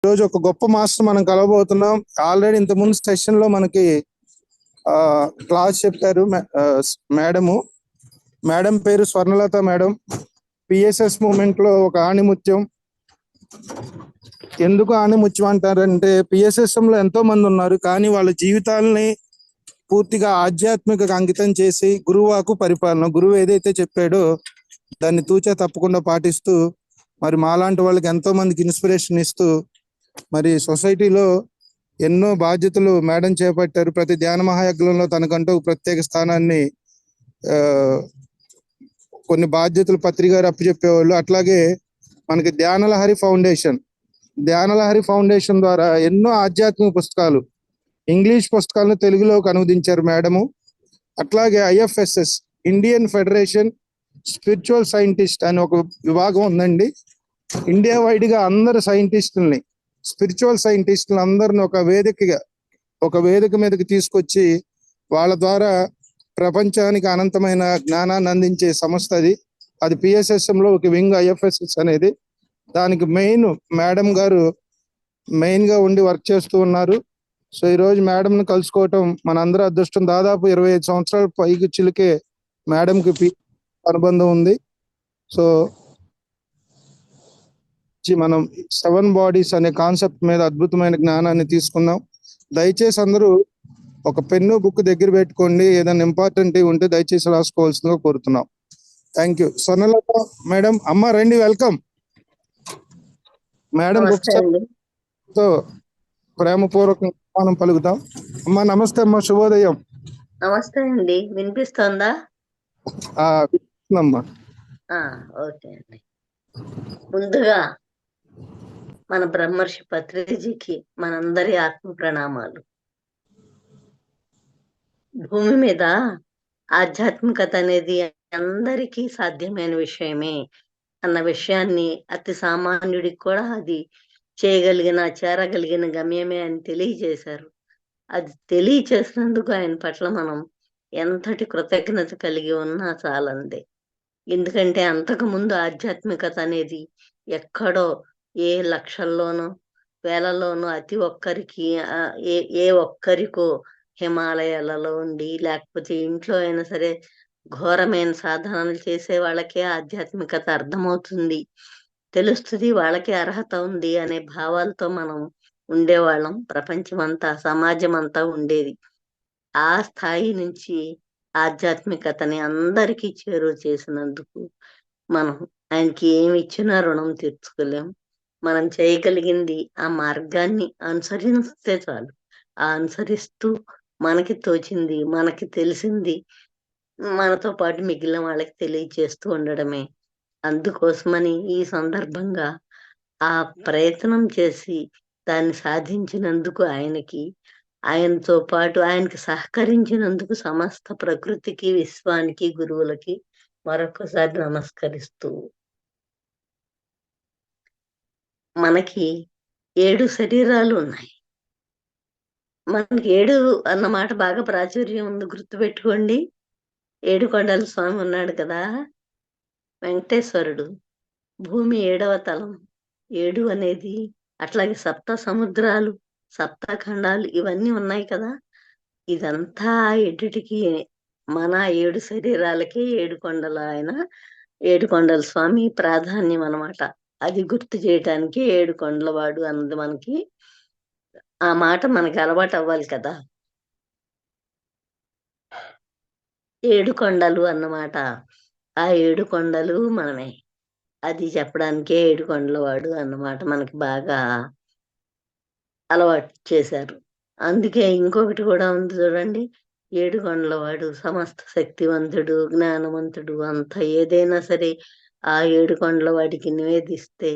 ఈరోజు ఒక గొప్ప మాస్టర్ మనం కలవబోతున్నాం. ఆల్రెడీ ఇంతకుముందు సెషన్ లో మనకి క్లాస్ చెప్పారు మేడం పేరు స్వర్ణలత మేడం. పిఎస్ఎస్ మూమెంట్ లో ఒక ఆణిముత్యం. ఎందుకు ఆణిముత్యం అంటారంటే పిఎస్ఎస్ఎం లో ఎంతో మంది ఉన్నారు, కానీ వాళ్ళ జీవితాలని పూర్తిగా ఆధ్యాత్మిక అంకితం చేసి గురువాకు పరిపాలన, గురువు ఏదైతే చెప్పాడో దాన్ని తూచా తప్పకుండా పాటిస్తూ మరి మాలాంటి వాళ్ళకి ఎంతో మందికి ఇన్స్పిరేషన్ ఇస్తూ మరి సొసైటీలో ఎన్నో బాధ్యతలు మేడం చేపట్టారు. ప్రతి ధ్యాన మహాయజ్ఞంలో తనకంటూ ప్రత్యేక స్థానాన్ని కొన్ని బాధ్యతలు పత్రికారు అప్పచెప్పేవాళ్ళు. అట్లాగే మనకి ధ్యానలహరి ఫౌండేషన్ ద్వారా ఎన్నో ఆధ్యాత్మిక పుస్తకాలు, ఇంగ్లీష్ పుస్తకాలను తెలుగులోకి అనువదించారు మేడము. అట్లాగే ఐఎఫ్ఎస్ఎస్, ఇండియన్ ఫెడరేషన్ స్పిరిచువల్ సైంటిస్ట్ అని ఒక విభాగం ఉందండి. ఇండియా వైడ్ గా అందరు సైంటిస్టుల్ని, స్పిరిచువల్ సైంటిస్టులు అందరిని ఒక వేదిక మీదకి తీసుకొచ్చి వాళ్ళ ద్వారా ప్రపంచానికి అనంతమైన జ్ఞానాన్ని అందించే సంస్థ అది పిఎస్ఎస్ఎం లో ఒక వింగ్ ఐఎఫ్ఎస్ఎస్ అనేది. దానికి మేడం గారు మెయిన్ గా ఉండి వర్క్ చేస్తూ ఉన్నారు. సో ఈ రోజు మేడం ని కలుసుకోవటం మనందరూ అదృష్టం. దాదాపు 25 సంవత్సరాల పైకి చిలికే మేడంకి అనుబంధం ఉంది. సో మనం 7 బాడీస్ అనే కాన్సెప్ట్ మీద అద్భుతమైన జ్ఞానాన్ని తీసుకుందాం. దయచేసి అందరూ ఒక పెన్ను బుక్ దగ్గర పెట్టుకోండి. ఏదైనా ఇంపార్టెంట్ ఉంటే దయచేసి రాసుకోవాల్సిందిగా కోరుతున్నాం. Thank you. స్వర్ణలత మేడం, అమ్మ రండి, వెల్కమ్ మేడం. తో ప్రేమపూర్వకం పలుకుతాం. అమ్మా నమస్తే అమ్మా, శుభోదయం. నమస్తే అండి, వినిపిస్తోందా? అమ్మా ఓకే అండి. ముందుగా మన బ్రహ్మర్షి పత్రిజీకి మనందరి ఆత్మ ప్రణామాలు. భూమి మీద ఆధ్యాత్మికత అనేది అందరికీ సాధ్యమైన విషయమే అన్న విషయాన్ని అతి సామాన్యుడికి కూడా అది చేరగలిగిన గమ్యమే అని తెలియజేశారు. అది తెలియచేసినందుకు ఆయన పట్ల మనం ఎంతటి కృతజ్ఞత కలిగి ఉన్నా చాలందే. ఎందుకంటే అంతకు ముందు ఆధ్యాత్మికత అనేది ఎక్కడో ఏ లక్షల్లోనో వేలలోనో ఏ ఒక్కరికో హిమాలయాలలో ఉండి, లేకపోతే ఇంట్లో అయినా సరే ఘోరమైన సాధనలు చేసే వాళ్ళకే ఆధ్యాత్మికత అర్థమవుతుంది, తెలుస్తుంది, వాళ్ళకే అర్హత ఉంది అనే భావాలతో మనం ఉండేవాళ్ళం. ప్రపంచం అంతా, సమాజం అంతా ఉండేది. ఆ స్థాయి నుంచి ఆధ్యాత్మికతని అందరికీ చేరువ చేసినందుకు మనం ఆయనకి ఏమి ఇచ్చినా రుణం తీర్చుకోలేం. మనం చేయగలిగింది ఆ మార్గాన్ని అనుసరిస్తే చాలు. అనుసరిస్తూ మనకి తోచింది, మనకి తెలిసింది మనతో పాటు మిగిలిన వాళ్ళకి తెలియచేస్తూ ఉండడమే. అందుకోసమని ఈ సందర్భంగా ఆ ప్రయత్నం చేసి దాన్ని సాధించినందుకు ఆయనతో పాటు ఆయనకి సహకరించినందుకు సమస్త ప్రకృతికి, విశ్వానికి, గురువులకి మరొకసారి నమస్కరిస్తూ, మనకి 7 శరీరాలు ఉన్నాయి. మనకి 7 అన్నమాట బాగా ప్రాచుర్యం ఉంది, గుర్తుపెట్టుకోండి. 7 కొండల స్వామి ఉన్నాడు కదా, వెంకటేశ్వరుడు. భూమి 7వ తలం, 7 అనేది. అట్లాగే 7 సముద్రాలు, 7 ఖండాలు, ఇవన్నీ ఉన్నాయి కదా. ఇదంతా ఎటుటికి మన 7 శరీరాలకి 7 కొండల 7 కొండల స్వామి ప్రాధాన్యం అన్నమాట. అది గుర్తు చేయటానికి 7 కొండల వాడు అన్నది మనకి ఆ మాట మనకి అలవాటు అవ్వాలి కదా. 7 కొండలు అన్నమాట. ఆ 7 కొండలు మనమే. అది చెప్పడానికే 7 కొండల వాడు అన్నమాట మనకి బాగా అలవాటు చేశారు. అందుకే ఇంకొకటి కూడా ఉంది చూడండి, 7 కొండల వాడు సమస్త శక్తివంతుడు, జ్ఞానవంతుడు. అంత ఏదైనా సరే ఆ 7 కొండల వాడికి నివేదిస్తే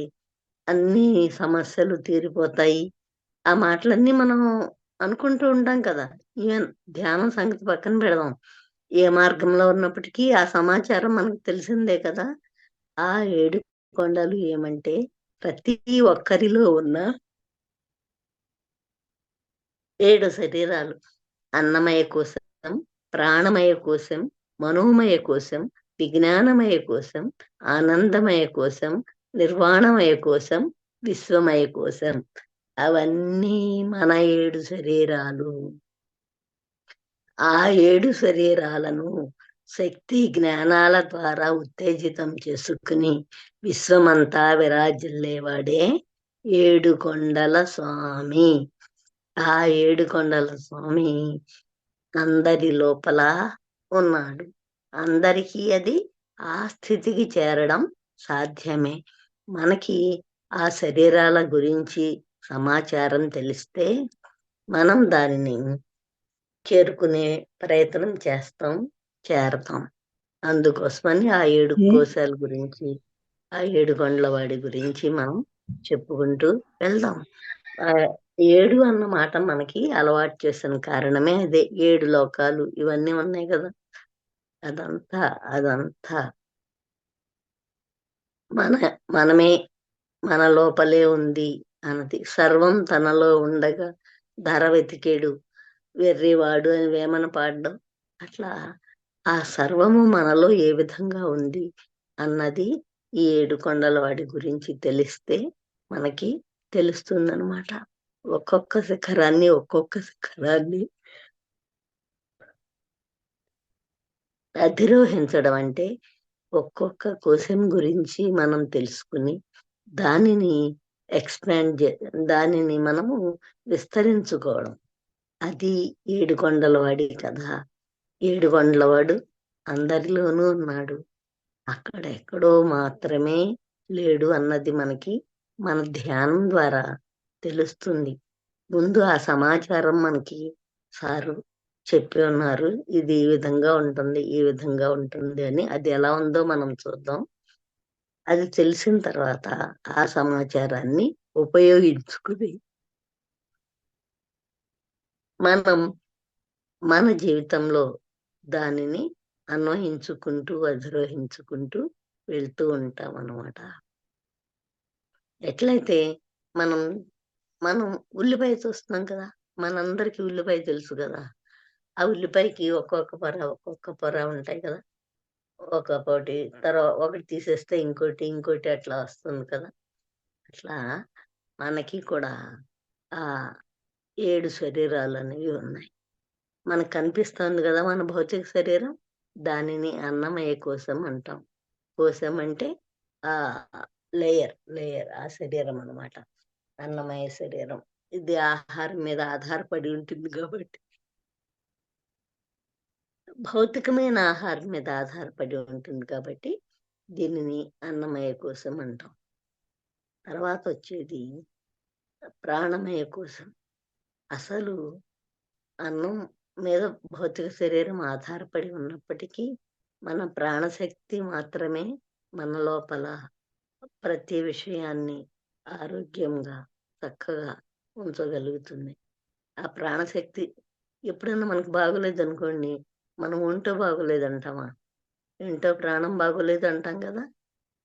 అన్ని సమస్యలు తీరిపోతాయి. ఆ మాటలన్నీ మనం అనుకుంటూ ఉంటాం కదా. ఈవెన్ ధ్యానం సంగతి పక్కన పెడదాం, ఏ మార్గంలో ఉన్నప్పటికీ ఆ సమాచారం మనకు తెలిసిందే కదా. ఆ 7 కొండలు ఏమంటే ప్రతి ఒక్కరిలో ఉన్న 7 శరీరాలు: అన్నమయ కోశం, ప్రాణమయ కోశం, మనోమయ కోశం, విజ్ఞానమయ కోశం, ఆనందమయ కోశం, నిర్వాణమయ కోశం, విశ్వమయ కోశం. అవన్నీ మన 7 శరీరాలు. ఆ 7 శరీరాలను శక్తి జ్ఞానాల ద్వారా ఉత్తేజితం చేసుకుని విశ్వమంతా విరాజిల్లేవాడే ఏడుకొండల స్వామి. ఆ ఏడుకొండల స్వామి అందరి లోపల ఉన్నాడు. అందరికీ అది ఆ స్థితికి చేరడం సాధ్యమే. మనకి ఆ శరీరాల గురించి సమాచారం తెలిస్తే మనం దానిని చేరుకునే ప్రయత్నం చేస్తాం, చేరతాం. అందుకోసమని ఆ 7 కోశాల గురించి, ఆ 7 కొండల వాడి గురించి మనం చెప్పుకుంటూ వెళ్దాం. 7 అన్న మాట మనకి అలవాటు చేసిన కారణమే అదే. 7 లోకాలు ఇవన్నీ ఉన్నాయి కదా! అదంతా అదంతా మనమే మన లోపలే ఉంది అన్నది. సర్వం తనలో ఉండగా ధర వెతికేడు వెర్రివాడు అని వేమన పాడడం. అట్లా ఆ సర్వము మనలో ఏ విధంగా ఉంది అన్నది ఈ 7 కొండల వాడి గురించి తెలిస్తే మనకి తెలుస్తుందన్నమాట. ఒక్కొక్క శిఖరాన్ని అధిరోహించడం అంటే ఒక్కొక్క కోశం గురించి మనం తెలుసుకుని దానిని దానిని మనము విస్తరించుకోవడం. అది 7 కొండలవాడి కథ. 7 కొండలవాడు అందరిలోనూ ఉన్నాడు. అక్కడెక్కడో మాత్రమే లేడు అన్నది మనకి మన ధ్యానం ద్వారా తెలుస్తుంది. ముందు ఆ సమాచారం మనకి సారు చెప్పి ఉన్నారు. ఇది ఈ విధంగా ఉంటుంది, ఈ విధంగా ఉంటుంది అని. అది ఎలా ఉందో మనం చూద్దాం. అది తెలిసిన తర్వాత ఆ సమాచారాన్ని ఉపయోగించుకుని మనం మన జీవితంలో దానిని అన్వయించుకుంటూ, అధిరోహించుకుంటూ వెళ్తూ ఉంటాం అన్నమాట. ఎట్లయితే మనం మనం ఉల్లిపాయ చూస్తున్నాం కదా! మనందరికీ ఉల్లిపాయ తెలుసు కదా! ఆ ఉల్లిపాయకి ఒక్కొక్క పొర ఉంటాయి కదా! ఒకటి ఒకటి తీసేస్తే ఇంకోటి అట్లా వస్తుంది కదా! అట్లా మనకి కూడా ఆ 7 శరీరాలనేవి ఉన్నాయి. మనకు కనిపిస్తుంది కదా మన భౌతిక శరీరం. దానిని అన్నమయ కోశం అంటాం. కోశం అంటే ఆ లేయర్ ఆ శరీరం అన్నమాట. అన్నమయ శరీరం. ఇది ఆహారం మీద ఆధారపడి ఉంటుంది కాబట్టి భౌతికమైన ఆహారం మీద ఆధారపడి ఉంటుంది కాబట్టి దీనిని అన్నమయ కోశం అంటాం. తర్వాత వచ్చేది ప్రాణమయ కోశం. అసలు అన్నం మీద భౌతిక శరీరం ఆధారపడి ఉన్నప్పటికీ మన ప్రాణశక్తి మాత్రమే మన లోపల ప్రతి విషయాన్ని ఆరోగ్యంగా చక్కగా ఉంచగలుగుతుంది. ఆ ప్రాణశక్తి ఎప్పుడన్నా మనకు బాగోలేదనుకోండి, మనం ఒంటో బాగోలేదంటామా? ఇంటో ప్రాణం బాగోలేదు అంటాం కదా!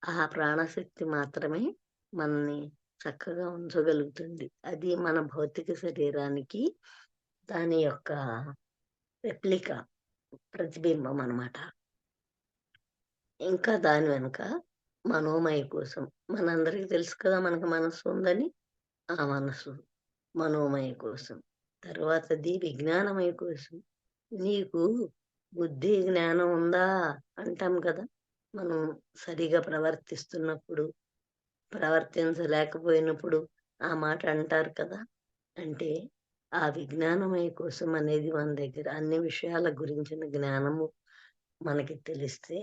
ఆ ప్రాణశక్తి మాత్రమే మనల్ని చక్కగా ఉంచగలుగుతుంది. అది మన భౌతిక శరీరానికి దాని యొక్క రెప్లికా, ప్రతిబింబం అన్నమాట. ఇంకా దాని వెనుక మనోమయ కోశం. మనందరికీ తెలుసు కదా మనకు మనస్సు ఉందని. ఆ మనస్సు మనోమయ కోశం. తర్వాతది విజ్ఞానమయ కోశం. నీకు బుద్ధి, జ్ఞానం ఉందా అంటాం కదా! మనం సరిగా ప్రవర్తిస్తున్నప్పుడు, ప్రవర్తించలేకపోయినప్పుడు ఆ మాట అంటారు కదా! అంటే ఆ విజ్ఞానమయ కోశం అనేది మన దగ్గర అన్ని విషయాల గురించిన జ్ఞానము మనకి తెలిస్తే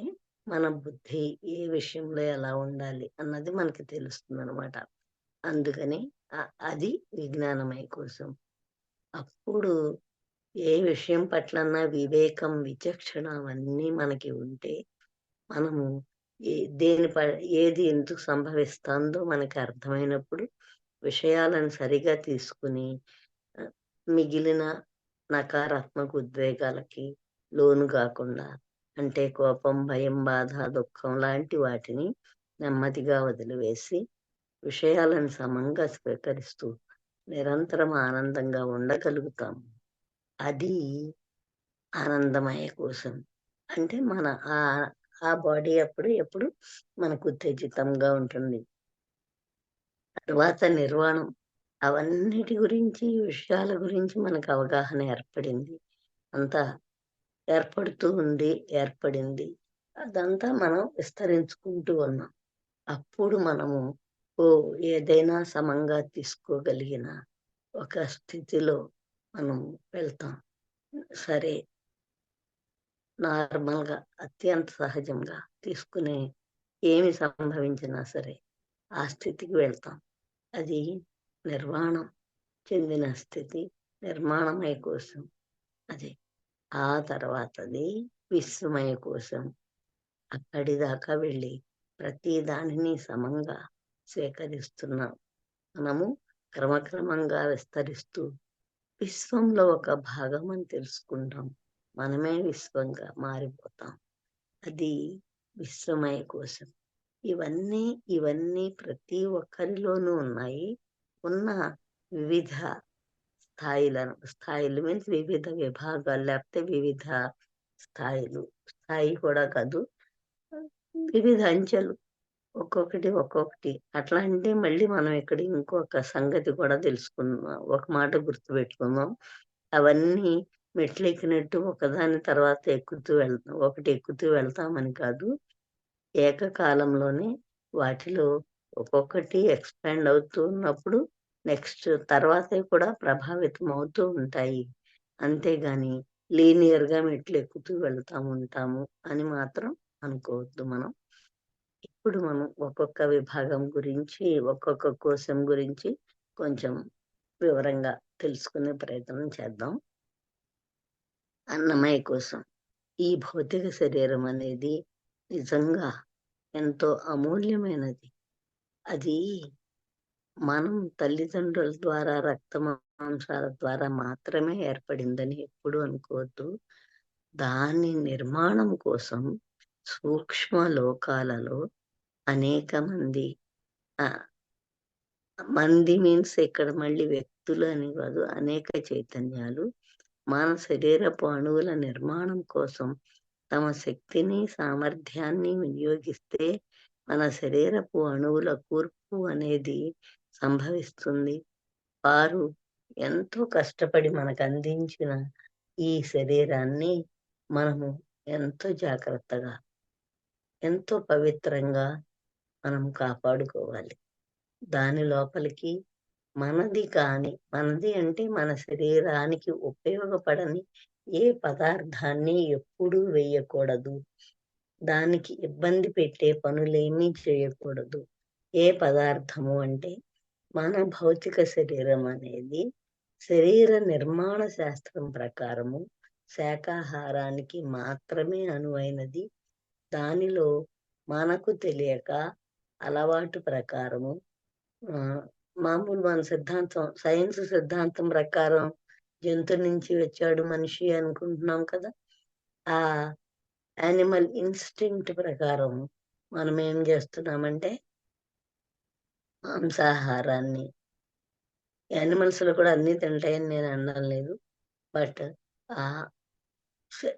మన బుద్ధి ఏ విషయంలో ఎలా ఉండాలి అన్నది మనకి తెలుస్తుందన్నమాట. అందుకని అది విజ్ఞానమయ కోశం. అప్పుడు ఏ విషయం పట్లన్నా వివేకం, విచక్షణ అవన్నీ మనకి ఉంటే మనము ఏది ఎందుకు సంభవిస్తుందో మనకి అర్థమైనప్పుడు విషయాలను సరిగా తీసుకుని మిగిలిన నకారాత్మక ఉద్వేగాలకి లోను కాకుండా, అంటే కోపం, భయం, బాధ, దుఃఖం లాంటి వాటిని నెమ్మదిగా వదిలివేసి విషయాలను సమంగా స్వీకరిస్తూ నిరంతరం ఆనందంగా ఉండగలుగుతాం. అది ఆనందమయ కోశం. అంటే మన ఆ బాడీ ఎప్పుడు మనకు ఉత్తేజితంగా ఉంటుంది. తర్వాత నిర్వాణం. అవన్నిటి గురించి, విషయాల గురించి మనకు అవగాహన ఏర్పడింది. అంతా ఏర్పడుతూ ఉంది, ఏర్పడింది. అదంతా మనం విస్తరించుకుంటూ ఉన్నాం. అప్పుడు మనము ఏదైనా సమంగా తీసుకోగలిగిన ఒక స్థితిలో మనం వెళ్తాం. సరే, నార్మల్‌గా అత్యంత సహజంగా తీసుకునే ఏమి సంభవించినా సరే, ఆ స్థితికి వెళ్తాం. అది నిర్వాణం చెందిన స్థితి, నిర్మాణమయ కోశం అది. ఆ తర్వాతది విశ్వమయ కోశం. అక్కడి దాకా వెళ్ళి ప్రతి దానిని సమంగా స్వీకరిస్తున్నాం. మనము క్రమక్రమంగా విస్తరిస్తూ విశ్వంలో ఒక భాగం అని తెలుసుకుంటాం. మనమే విశ్వంగా మారిపోతాం. అది విశ్వమయ కోశం. ఇవన్నీ ఇవన్నీ ప్రతి ఒక్కరిలోనూ ఉన్నాయి. ఉన్న వివిధ స్థాయిలు మీన్స్ వివిధ విభాగాలు, లేకపోతే వివిధ స్థాయిలు. స్థాయి కూడా కాదు, వివిధ అంచెలు. ఒక్కొక్కటి, ఒక్కొక్కటి. అట్లా అంటే మళ్ళీ మనం ఇక్కడ ఇంకొక సంగతి కూడా తెలుసుకుందాం. ఒక మాట గుర్తుపెట్టుకుందాం. అవన్నీ మెట్లెక్కినట్టు ఒకదాని తర్వాత ఒకటి ఎక్కుతూ వెళ్తామని కాదు. ఏకకాలంలోనే వాటిలో ఒక్కొక్కటి ఎక్స్‌పాండ్ అవుతూ ఉన్నప్పుడు నెక్స్ట్ తర్వాతవి కూడా ప్రభావితం అవుతూ ఉంటాయి. అంతేగాని లీనియర్‌గా మెట్లెక్కుతూ వెళ్తా ఉంటాము అని మాత్రం అనుకోవద్దు మనం. ఇప్పుడు మనం ఒక్కొక్క విభాగం గురించి, ఒక్కొక్క కోశం గురించి కొంచెం వివరంగా తెలుసుకునే ప్రయత్నం చేద్దాం. అన్నమయ కోశం. ఈ భౌతిక శరీరం అనేది నిజంగా ఎంతో అమూల్యమైనది. అది మనం తల్లిదండ్రుల ద్వారా, రక్త మాంసాల ద్వారా మాత్రమే ఏర్పడిందని ఎప్పుడూ అనుకోవద్దు. దాని నిర్మాణం కోసం సూక్ష్మ లోకాలలో అనేక మంది మంది మీన్స్ ఇక్కడ మళ్ళీ వ్యక్తులు అని కాదు, అనేక చైతన్యాలు మన శరీరపు అణువుల నిర్మాణం కోసం తమ శక్తిని, సామర్థ్యాన్ని వినియోగిస్తే మన శరీరపు అణువుల కూర్పు అనేది సంభవిస్తుంది. వారు ఎంతో కష్టపడి మనకు అందించిన ఈ శరీరాన్ని మనము ఎంతో జాగ్రత్తగా, ఎంతో పవిత్రంగా మనం కాపాడుకోవాలి. దాని లోపలికి మనది అంటే మన శరీరానికి ఉపయోగపడని ఏ పదార్థాన్ని ఎప్పుడూ వేయకూడదు. దానికి ఇబ్బంది పెట్టే పనులేమీ చేయకూడదు. ఏ పదార్థము అంటే మన భౌతిక శరీరం అనేది శరీర నిర్మాణ శాస్త్రం ప్రకారము శాకాహారానికి మాత్రమే అనువైనది. దానిలో మనకు తెలియక అలవాటు ప్రకారము మామూలు మన సైన్స్ సిద్ధాంతం ప్రకారం జంతు నుంచి వచ్చాడు మనిషి అనుకుంటున్నాం కదా. ఆ యానిమల్ ఇన్స్టింక్ట్ ప్రకారం మనం ఏం చేస్తున్నామంటే మాంసాహారాన్ని, యానిమల్స్ లో కూడా అన్ని తింటాయని నేను అనడం లేదు, బట్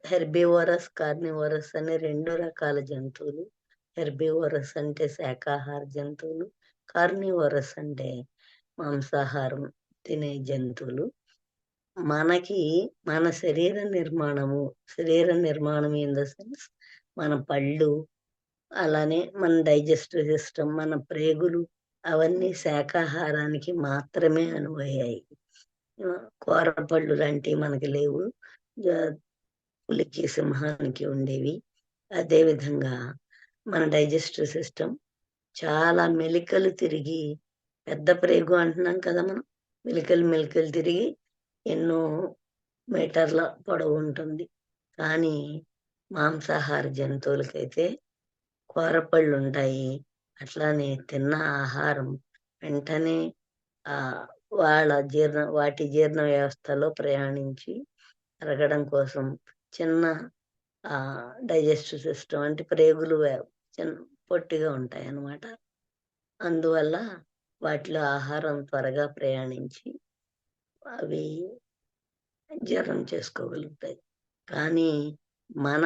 హెర్బివోరస్, కార్నివోరస్ అనే 2 రకాల జంతువులు. హెర్బివోరస్ అంటే శాకాహార జంతువులు, కార్నివోరస్ అంటే మాంసాహారం తినే జంతువులు. మనకి మన శరీర నిర్మాణం ఇన్ ద సెన్స్ మన పళ్ళు, అలానే మన డైజెస్టివ్ సిస్టమ్, మన ప్రేగులు అవన్నీ శాకాహారానికి మాత్రమే అనువయ్యాయి. కూరపళ్ళు లాంటివి మనకి లేవు. పులికి, సింహానికి ఉండేవి. అదేవిధంగా మన డైజెస్టివ్ సిస్టమ్ చాలా మెలికలు తిరిగి, పెద్ద ప్రేగు అంటున్నాం కదా మనం, మెలికలు తిరిగి ఎన్నో మీటర్ల పొడవు ఉంటుంది. కానీ మాంసాహార జంతువులకైతే కూరపళ్ళు ఉంటాయి. అట్లానే తిన్న ఆహారం వెంటనే వాటి జీర్ణ వ్యవస్థలో ప్రయాణించి అరగడం కోసం చిన్న డైజెస్టివ్ సిస్టమ్ అంటే ప్రేగులు చిన్న పొట్టిగా ఉంటాయి అన్నమాట. అందువల్ల వాటిలో ఆహారం త్వరగా ప్రయాణించి అవి జీర్ణం చేసుకోగలుగుతాయి. కానీ మన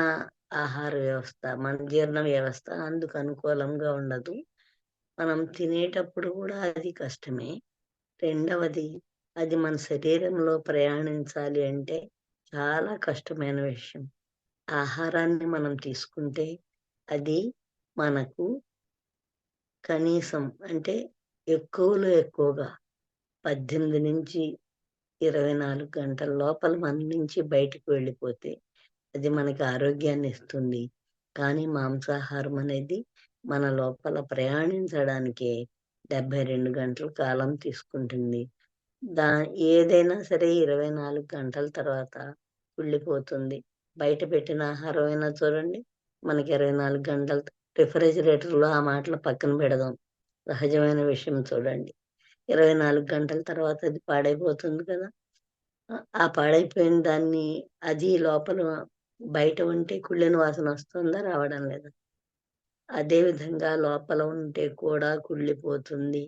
ఆహార వ్యవస్థ, మన జీర్ణ వ్యవస్థ అందుకు అనుకూలంగా ఉండదు. మనం తినేటప్పుడు కూడా అది కష్టమే. రెండవది, అది మన శరీరంలో ప్రయాణించాలి అంటే చాలా కష్టమైన విషయం. ఆహారాన్ని మనం తీసుకుంటే అది మనకు కనీసం అంటే ఎక్కువలో ఎక్కువగా 18-24 గంటల లోపల మన నుంచి బయటికి వెళ్ళిపోతే అది మనకి ఆరోగ్యాన్ని ఇస్తుంది. కానీ మాంసాహారం అనేది మన లోపల ప్రయాణించడానికే 72 గంటల కాలం తీసుకుంటుంది. దా ఏదైనా సరే 24 గంటల తర్వాత కుళ్ళిపోతుంది. బయట పెట్టిన ఆహారమైనా చూడండి, మనకి 24 గంటలు రిఫ్రిజిరేటర్‌లో ఆ మాటలు పక్కన పెడదాం. సహజమైన విషయం చూడండి. 24 గంటల తర్వాత అది పాడైపోతుంది కదా! ఆ పాడైపోయిన దాన్ని అది లోపల బయట ఉంటే కుళ్ళిన వాసన వస్తుందా? రావడం లేదా? అదే విధంగా లోపల ఉంటే కూడా కుళ్ళిపోతుంది.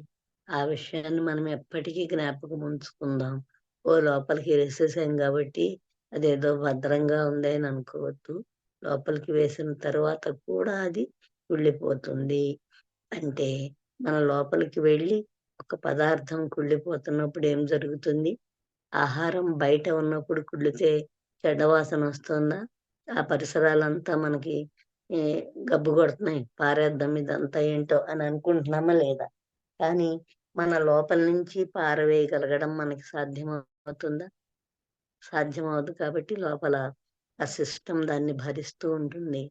ఆ విషయాన్ని మనం ఎప్పటికీ జ్ఞాపకం ఉంచుకుందాం. లోపలికి వేసేసాం గాబట్టి అదేదో భద్రంగా ఉంది అని అనుకోవద్దు. లోపలికి వేసిన తర్వాత కూడా అది కుళ్ళిపోతుంది. అంటే మన లోపలికి వెళ్ళి ఒక పదార్థం కుళ్ళిపోతున్నప్పుడు ఏం జరుగుతుంది? ఆహారం బయట ఉన్నప్పుడు కుళ్ళితే చెడ్డ వాసనొస్తుందా? ఆ పరిసరాలంతా మనకి ఈ గబ్బు కొడుతున్నాయి. పారేద్దాం ఇదంతా ఏంటో అని అనుకుంటున్నామా లేదా? కానీ మన లోపల నుంచి పారవేయగలగడం మనకి సాధ్యమవుతుందా? సాధ్యమవ్వదు కాబట్టి లోపల ఆ సిస్టమ్ దాన్ని భరిస్తూ ఉంటుంది.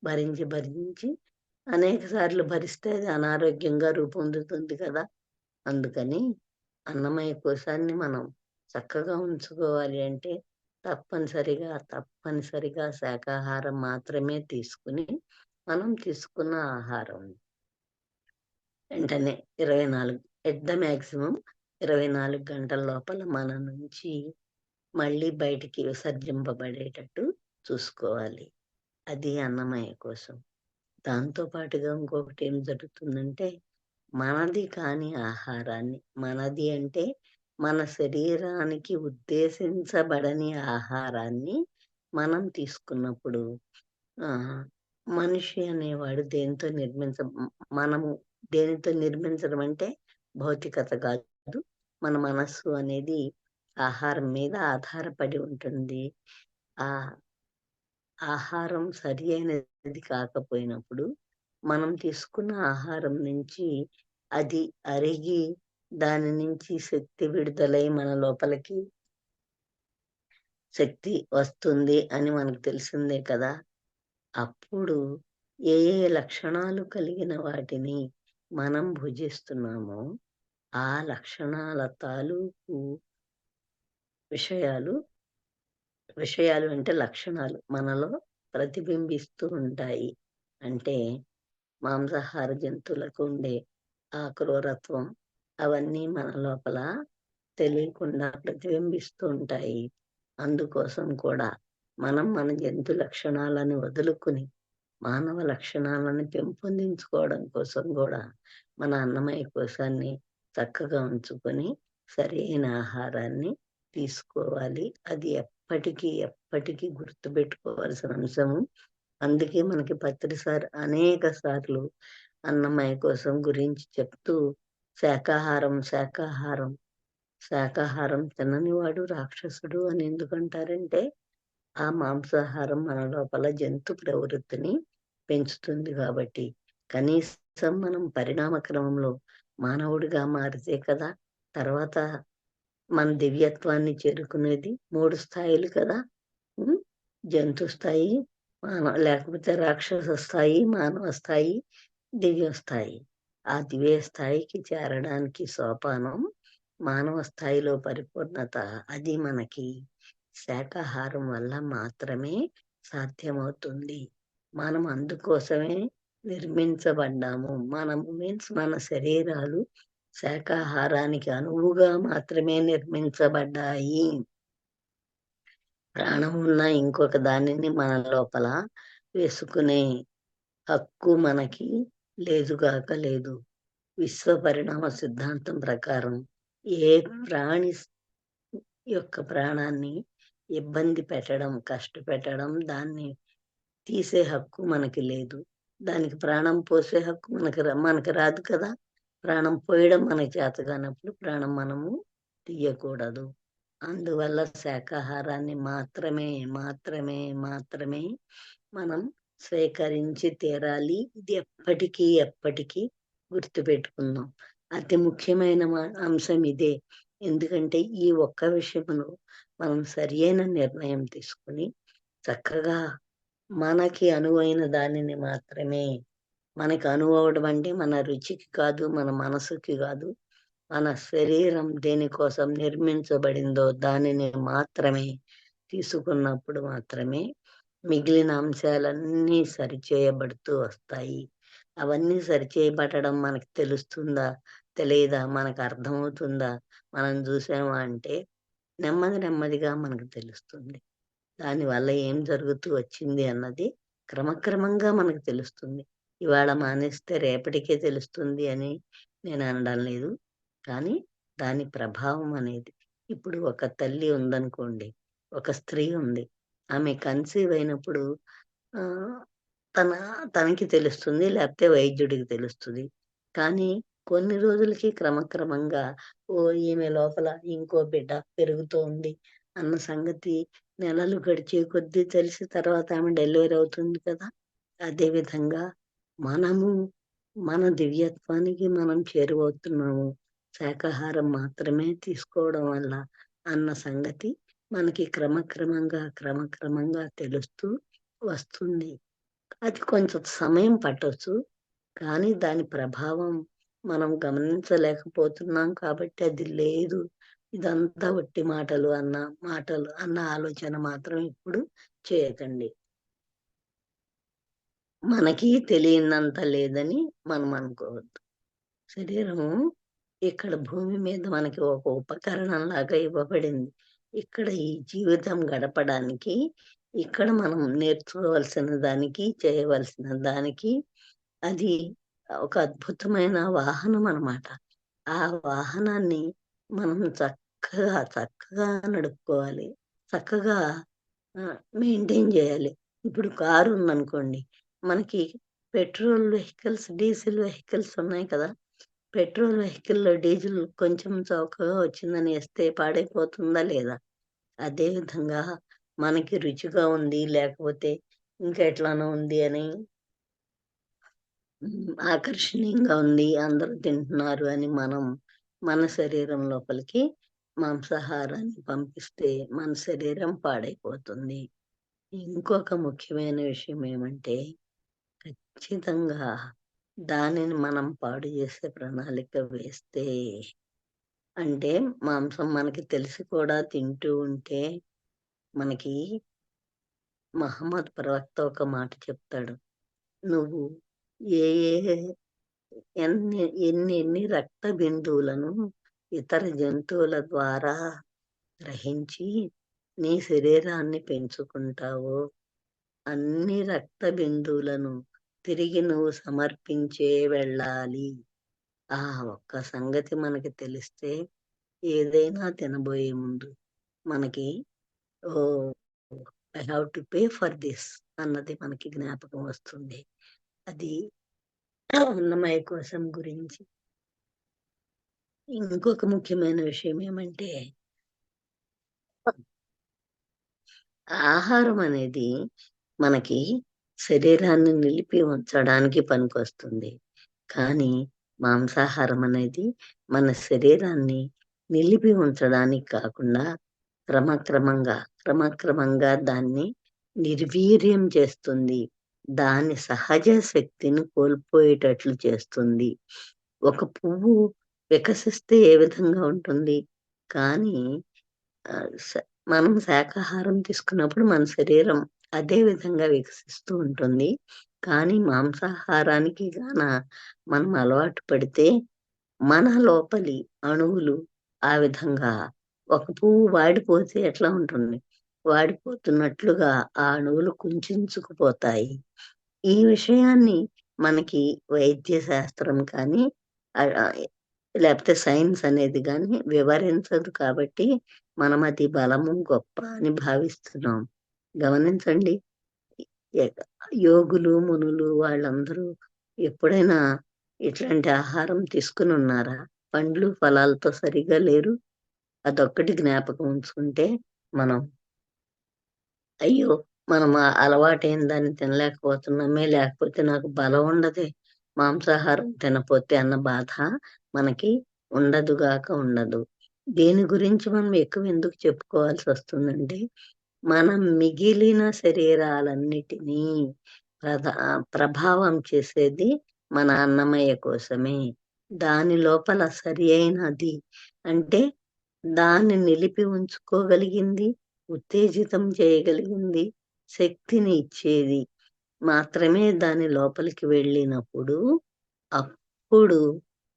భరించి అనేక సార్లు భరిస్తే అది అనారోగ్యంగా రూపొందుతుంది కదా! అందుకని అన్నమయ కోశాన్ని మనం చక్కగా ఉంచుకోవాలి అంటే తప్పనిసరిగా శాకాహారం మాత్రమే తీసుకుని, మనం తీసుకున్న ఆహారం వెంటనే 24 ఎట్ ద మాక్సిమం 24 గంటల లోపల మన నుంచి మళ్ళీ బయటికి విసర్జింపబడేటట్టు చూసుకోవాలి. అది అన్నమయ కోశం. దాంతో పాటుగా ఇంకొకటి ఏం జరుగుతుందంటే, మనది కాని ఆహారాన్ని, మనది అంటే మన శరీరానికి ఉద్దేశించబడని ఆహారాన్ని మనం తీసుకున్నప్పుడు మనిషి అనేవాడు మనము దేనితో నిర్మించడం అంటే భౌతికత కాదు. మన మనస్సు అనేది ఆహారం మీద ఆధారపడి ఉంటుంది. ఆ ఆహారం సరి అయినది కాకపోయినప్పుడు, మనం తీసుకున్న ఆహారం నుంచి అది అరిగి, దాని నుంచి శక్తి విడుదలై మన లోపలికి శక్తి వస్తుంది అని మనకు తెలిసిందే కదా! అప్పుడు ఏ లక్షణాలు కలిగిన వాటిని మనం భుజిస్తున్నామో, ఆ లక్షణాల తాలూకు విషయాలు అంటే లక్షణాలు మనలో ప్రతిబింబిస్తూ ఉంటాయి. అంటే మాంసాహార జంతువులకు ఉండే ఆ క్రూరత్వం అవన్నీ మన లోపల తెలియకుండా ప్రతిబింబిస్తూ ఉంటాయి. అందుకోసం కూడా మనం మన జంతు లక్షణాలను వదులుకొని మానవ లక్షణాలను పెంపొందించుకోవడం కోసం కూడా మన అన్నమయ కోశాన్ని చక్కగా ఉంచుకొని సరైన ఆహారాన్ని తీసుకోవాలి. అది ఎప్పటికీ గుర్తుపెట్టుకోవాల్సిన అంశము. అందుకే మనకి పత్రి సార్ అనేక సార్లు అన్నమయ కోశం గురించి చెప్తూ శాకాహారం తిననివాడు రాక్షసుడు అని ఎందుకంటారంటే, ఆ మాంసాహారం మన లోపల జంతు ప్రవృత్తిని పెంచుతుంది కాబట్టి. కనీసం మనం పరిణామ క్రమంలో మానవుడిగా మారితే కదా తర్వాత మన దివ్యత్వాన్ని చేరుకునేది. 3 స్థాయిలు కదా! హ్మ్. జంతు స్థాయి, లేకపోతే రాక్షస స్థాయి, మానవ స్థాయి, దివ్య స్థాయి. ఆ దివ్య స్థాయికి చేరడానికి సోపానం మానవ స్థాయిలో పరిపూర్ణత. అది మనకి శాకాహారం వల్ల మాత్రమే సాధ్యమవుతుంది. మనం అందుకోసమే నిర్మించబడ్డాము. మన శరీరాలు శాకాహారానికి అనువుగా మాత్రమే నిర్మించబడ్డాయి. ప్రాణం ఉన్న ఇంకొక దానిని మన లోపల వేసుకునే హక్కు మనకి లేదు. విశ్వ పరిణామ సిద్ధాంతం ప్రకారం ఏ ప్రాణి యొక్క ప్రాణాన్ని ఇబ్బంది పెట్టడం, కష్టపెట్టడం, దాన్ని తీసే హక్కు మనకి లేదు. దానికి ప్రాణం పోసే హక్కు మనకి రాదు కదా! ప్రాణం పోయడం మనకి చేత కానప్పుడు ప్రాణం మనము తీయకూడదు. అందువల్ల శాకాహారాన్ని మాత్రమే మాత్రమే మాత్రమే మనం స్వీకరించి తీరాలి. ఇది ఎప్పటికీ ఎప్పటికీ గుర్తుపెట్టుకుందాం. అతి ముఖ్యమైన అంశం ఇదే. ఎందుకంటే ఈ ఒక్క విషయంలో మనం సరి అయిన నిర్ణయం తీసుకుని చక్కగా మనకి అనువైన దానిని మాత్రమే, మనకి అనువవడం అంటే మన రుచికి కాదు, మన మనసుకి కాదు, మన శరీరం దేనికోసం నిర్మించబడిందో దానిని మాత్రమే తీసుకున్నప్పుడు మాత్రమే మిగిలిన అంశాలన్నీ సరిచేయబడుతూ వస్తాయి. అవన్నీ సరిచేయబడడం మనకు తెలుస్తుందా, తెలియదా, మనకు అర్థమవుతుందా, మనం చూసామా అంటే నెమ్మది నెమ్మదిగా మనకు తెలుస్తుంది. దానివల్ల ఏం జరుగుతూ వచ్చింది అన్నది క్రమక్రమంగా మనకు తెలుస్తుంది. ఇవాళ మానేస్తే రేపటికే తెలుస్తుంది అని నేను అనడం లేదు. కానీ దాని ప్రభావం అనేది ఇప్పుడు ఒక తల్లి ఉందనుకోండి, ఒక స్త్రీ ఉంది. ఆమె కన్సీవ్ అయినప్పుడు ఆహ్, తన తనకి తెలుస్తుంది. లేకపోతే వైద్యుడికి తెలుస్తుంది. కానీ కొన్ని రోజులకి క్రమక్రమంగా ఈమె లోపల ఇంకో బిడ్డ పెరుగుతూ ఉంది అన్న సంగతి నెలలు గడిచే కొద్దీ తెలిసి తర్వాత ఆమె డెలివరీ అవుతుంది కదా! అదే విధంగా మనము మన దివ్యత్వానికి మనం చేరువవుతున్నాము. శాకాహారం మాత్రమే తీసుకోవడం వల్ల అన్న సంగతి మనకి క్రమక్రమంగా తెలుస్తూ వస్తుంది. అది కొంచెం సమయం పట్టొచ్చు. కానీ దాని ప్రభావం మనం గమనించలేకపోతున్నాం కాబట్టి అది లేదు. ఇదంతా వట్టి మాటలు అన్న ఆలోచన మాత్రం ఇప్పుడు చేయకండి. మనకి తెలియనంత లేదని మనం అనుకోవద్దు. శరీరము ఇక్కడ భూమి మీద మనకి ఒక ఉపకరణంలాగా ఇవ్వబడింది. ఇక్కడ ఈ జీవితం గడపడానికి, ఇక్కడ మనం నేర్చుకోవాల్సిన దానికి, చేయవలసిన దానికి అది ఒక అద్భుతమైన వాహనం అన్నమాట. ఆ వాహనాన్ని మనం చక్కగా నడుపుకోవాలి. చక్కగా మెయింటైన్ చేయాలి. ఇప్పుడు కారు ఉందనుకోండి, మనకి పెట్రోల్ వెహికల్స్, డీజిల్ వెహికల్స్ ఉన్నాయి కదా! పెట్రోల్ వెహికల్‌లో డీజిల్ కొంచెం చౌకగా వచ్చిందని ఎస్తే పాడైపోతుందా లేదా? అదే విధంగా మనకి రుచిగా ఉంది, లేకపోతే ఇంకా ఎట్లానో ఉంది అని ఆకర్షణీయంగా ఉంది, అందరూ తింటున్నారు అని మనం మన శరీరం లోపలికి మాంసాహారాన్ని పంపిస్తే మన శరీరం పాడైపోతుంది. ఇంకొక ముఖ్యమైన విషయం ఏమంటే ఖచ్చితంగా దానిని మనం పాడు చేసే ప్రణాళిక వేస్తే, అంటే మాంసం మనకి తెలిసి కూడా తింటూ ఉంటే మనకి మహమ్మద్ ప్రవక్త ఒక మాట చెప్తాడు. నువ్వు ఏ ఏ ఎన్ని రక్త బిందువులను ఇతర జంతువుల ద్వారా గ్రహించి నీ శరీరాన్ని పెంచుకుంటావో అన్ని రక్త బిందువులను తిరిగి నువ్వు సమర్పించే వెళ్ళాలి. ఆ ఒక్క సంగతి మనకి తెలిస్తే ఏదైనా తినబోయే ముందు మనకి oh! I have to pay for this అన్నది మనకి జ్ఞాపకం వస్తుంది. అది అన్నమయ్య కోసం గురించి. ఇంకొక ముఖ్యమైన విషయం ఏమంటే ఆహారం అనేది మనకి శరీరాన్ని నిలిపి ఉంచడానికి పనికొస్తుంది. కానీ మాంసాహారం అనేది మన శరీరాన్ని నిలిపి ఉంచడానికి కాకుండా క్రమక్రమంగా దాన్ని నిర్వీర్యం చేస్తుంది. దాని సహజ శక్తిని కోల్పోయేటట్లు చేస్తుంది. ఒక పువ్వు వికసిస్తే ఏ విధంగా ఉంటుంది? కానీ మనం శాకాహారం తీసుకున్నప్పుడు మన శరీరం అదే విధంగా వికసిస్తూ ఉంటుంది. కానీ మాంసాహారానికి మనం అలవాటు పడితే మన లోపలి అణువులు ఆ విధంగా ఒక పువ్వు వాడిపోతే ఎట్లా ఉంటుంది? వాడిపోతున్నట్లుగా ఆ అణువులు కుంచించుకుపోతాయి. ఈ విషయాన్ని మనకి వైద్య శాస్త్రం కానీ ఆహ్, ఆహ్, లేకపోతే సైన్స్ అనేది గాని వివరించదు కాబట్టి మనం అది బలము, గొప్ప అని భావిస్తున్నాం. గమనించండి. ఎ యోగులు, మునులు వాళ్ళందరూ ఎప్పుడైనా ఇట్లాంటి ఆహారం తీసుకుని ఉన్నారా? పండ్లు ఫలాలతో సరిగా లేరు. అదొక్కటి జ్ఞాపకం ఉంచుకుంటే మనం అయ్యో మనం అలవాటైన దాన్ని తినలేకపోతున్నామే, లేకపోతే నాకు బలం ఉండదే మాంసాహారం తినపోతే అన్న బాధ మనకి ఉండదు. దేని గురించి మనం ఎక్కువ ఎందుకు చెప్పుకోవాల్సి వస్తుందంటే, మనం మిగిలిన శరీరాలన్నిటినీ ప్రభావం చేసేది మన అన్నమయ్య కోసమే. దాని లోపల సరి అయినది అంటే దాన్ని నిలిపి ఉంచుకోగలిగింది, ఉత్తేజితం చేయగలిగింది, శక్తిని ఇచ్చేది మాత్రమే దాని లోపలికి వెళ్ళినప్పుడు అప్పుడు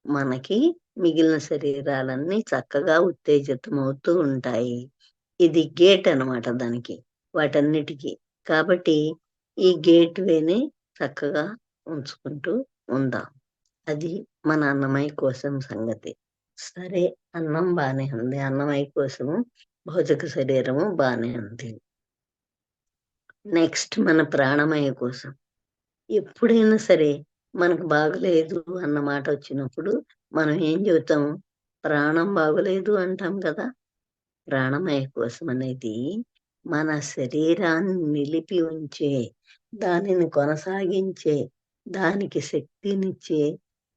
మనకి మిగిలిన శరీరాలన్నీ చక్కగా ఉత్తేజితమవుతూ ఉంటాయి. ఇది గేట్ అన్నమాట దానికి, వాటన్నిటికీ. కాబట్టి ఈ గేట్‌వేని చక్కగా ఉంచుకుంటూ ఉందాం. అది మన అన్నమయ్య కోసం సంగతి. సరే, అన్నం బానే ఉంది. అన్నమయ్య కోసము భౌతిక శరీరము బానే ఉంది. నెక్స్ట్ మన ప్రాణమయ్య కోసం. ఎప్పుడైనా సరే మనకు బాగలేదు అన్న మాట వచ్చినప్పుడు మనం ఏం చెబుతాము? ప్రాణం బాగోలేదు అంటాం కదా! ప్రాణమయ కోసం అనేది మన శరీరాన్ని నిలిపి ఉంచే, దానిని కొనసాగించే, దానికి శక్తినిచ్చే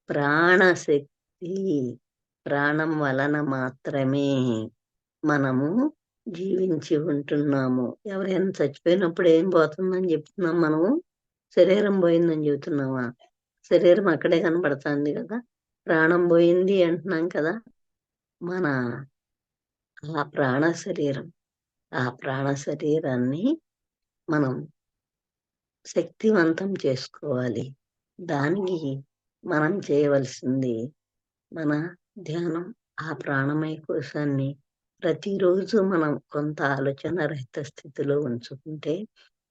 ప్రాణశక్తి. ప్రాణం వలన మాత్రమే మనము జీవించి ఉంటున్నాము. ఎవరైనా చచ్చిపోయినప్పుడు ఏం పోతుందని చెప్తున్నాం మనము? శరీరం పోయిందని చెబుతున్నామా? శరీరం అక్కడే కనబడుతుంది కదా! ప్రాణం పోయింది అంటున్నాం కదా! మన ఆ ప్రాణ శరీరాన్ని మనం శక్తివంతం చేసుకోవాలి. దానికి మనం చేయవలసింది మన ధ్యానం. ఆ ప్రాణమయ కోశాన్ని ప్రతిరోజు మనం కొంత ఆలోచన రహిత స్థితిలో ఉంచుకుంటే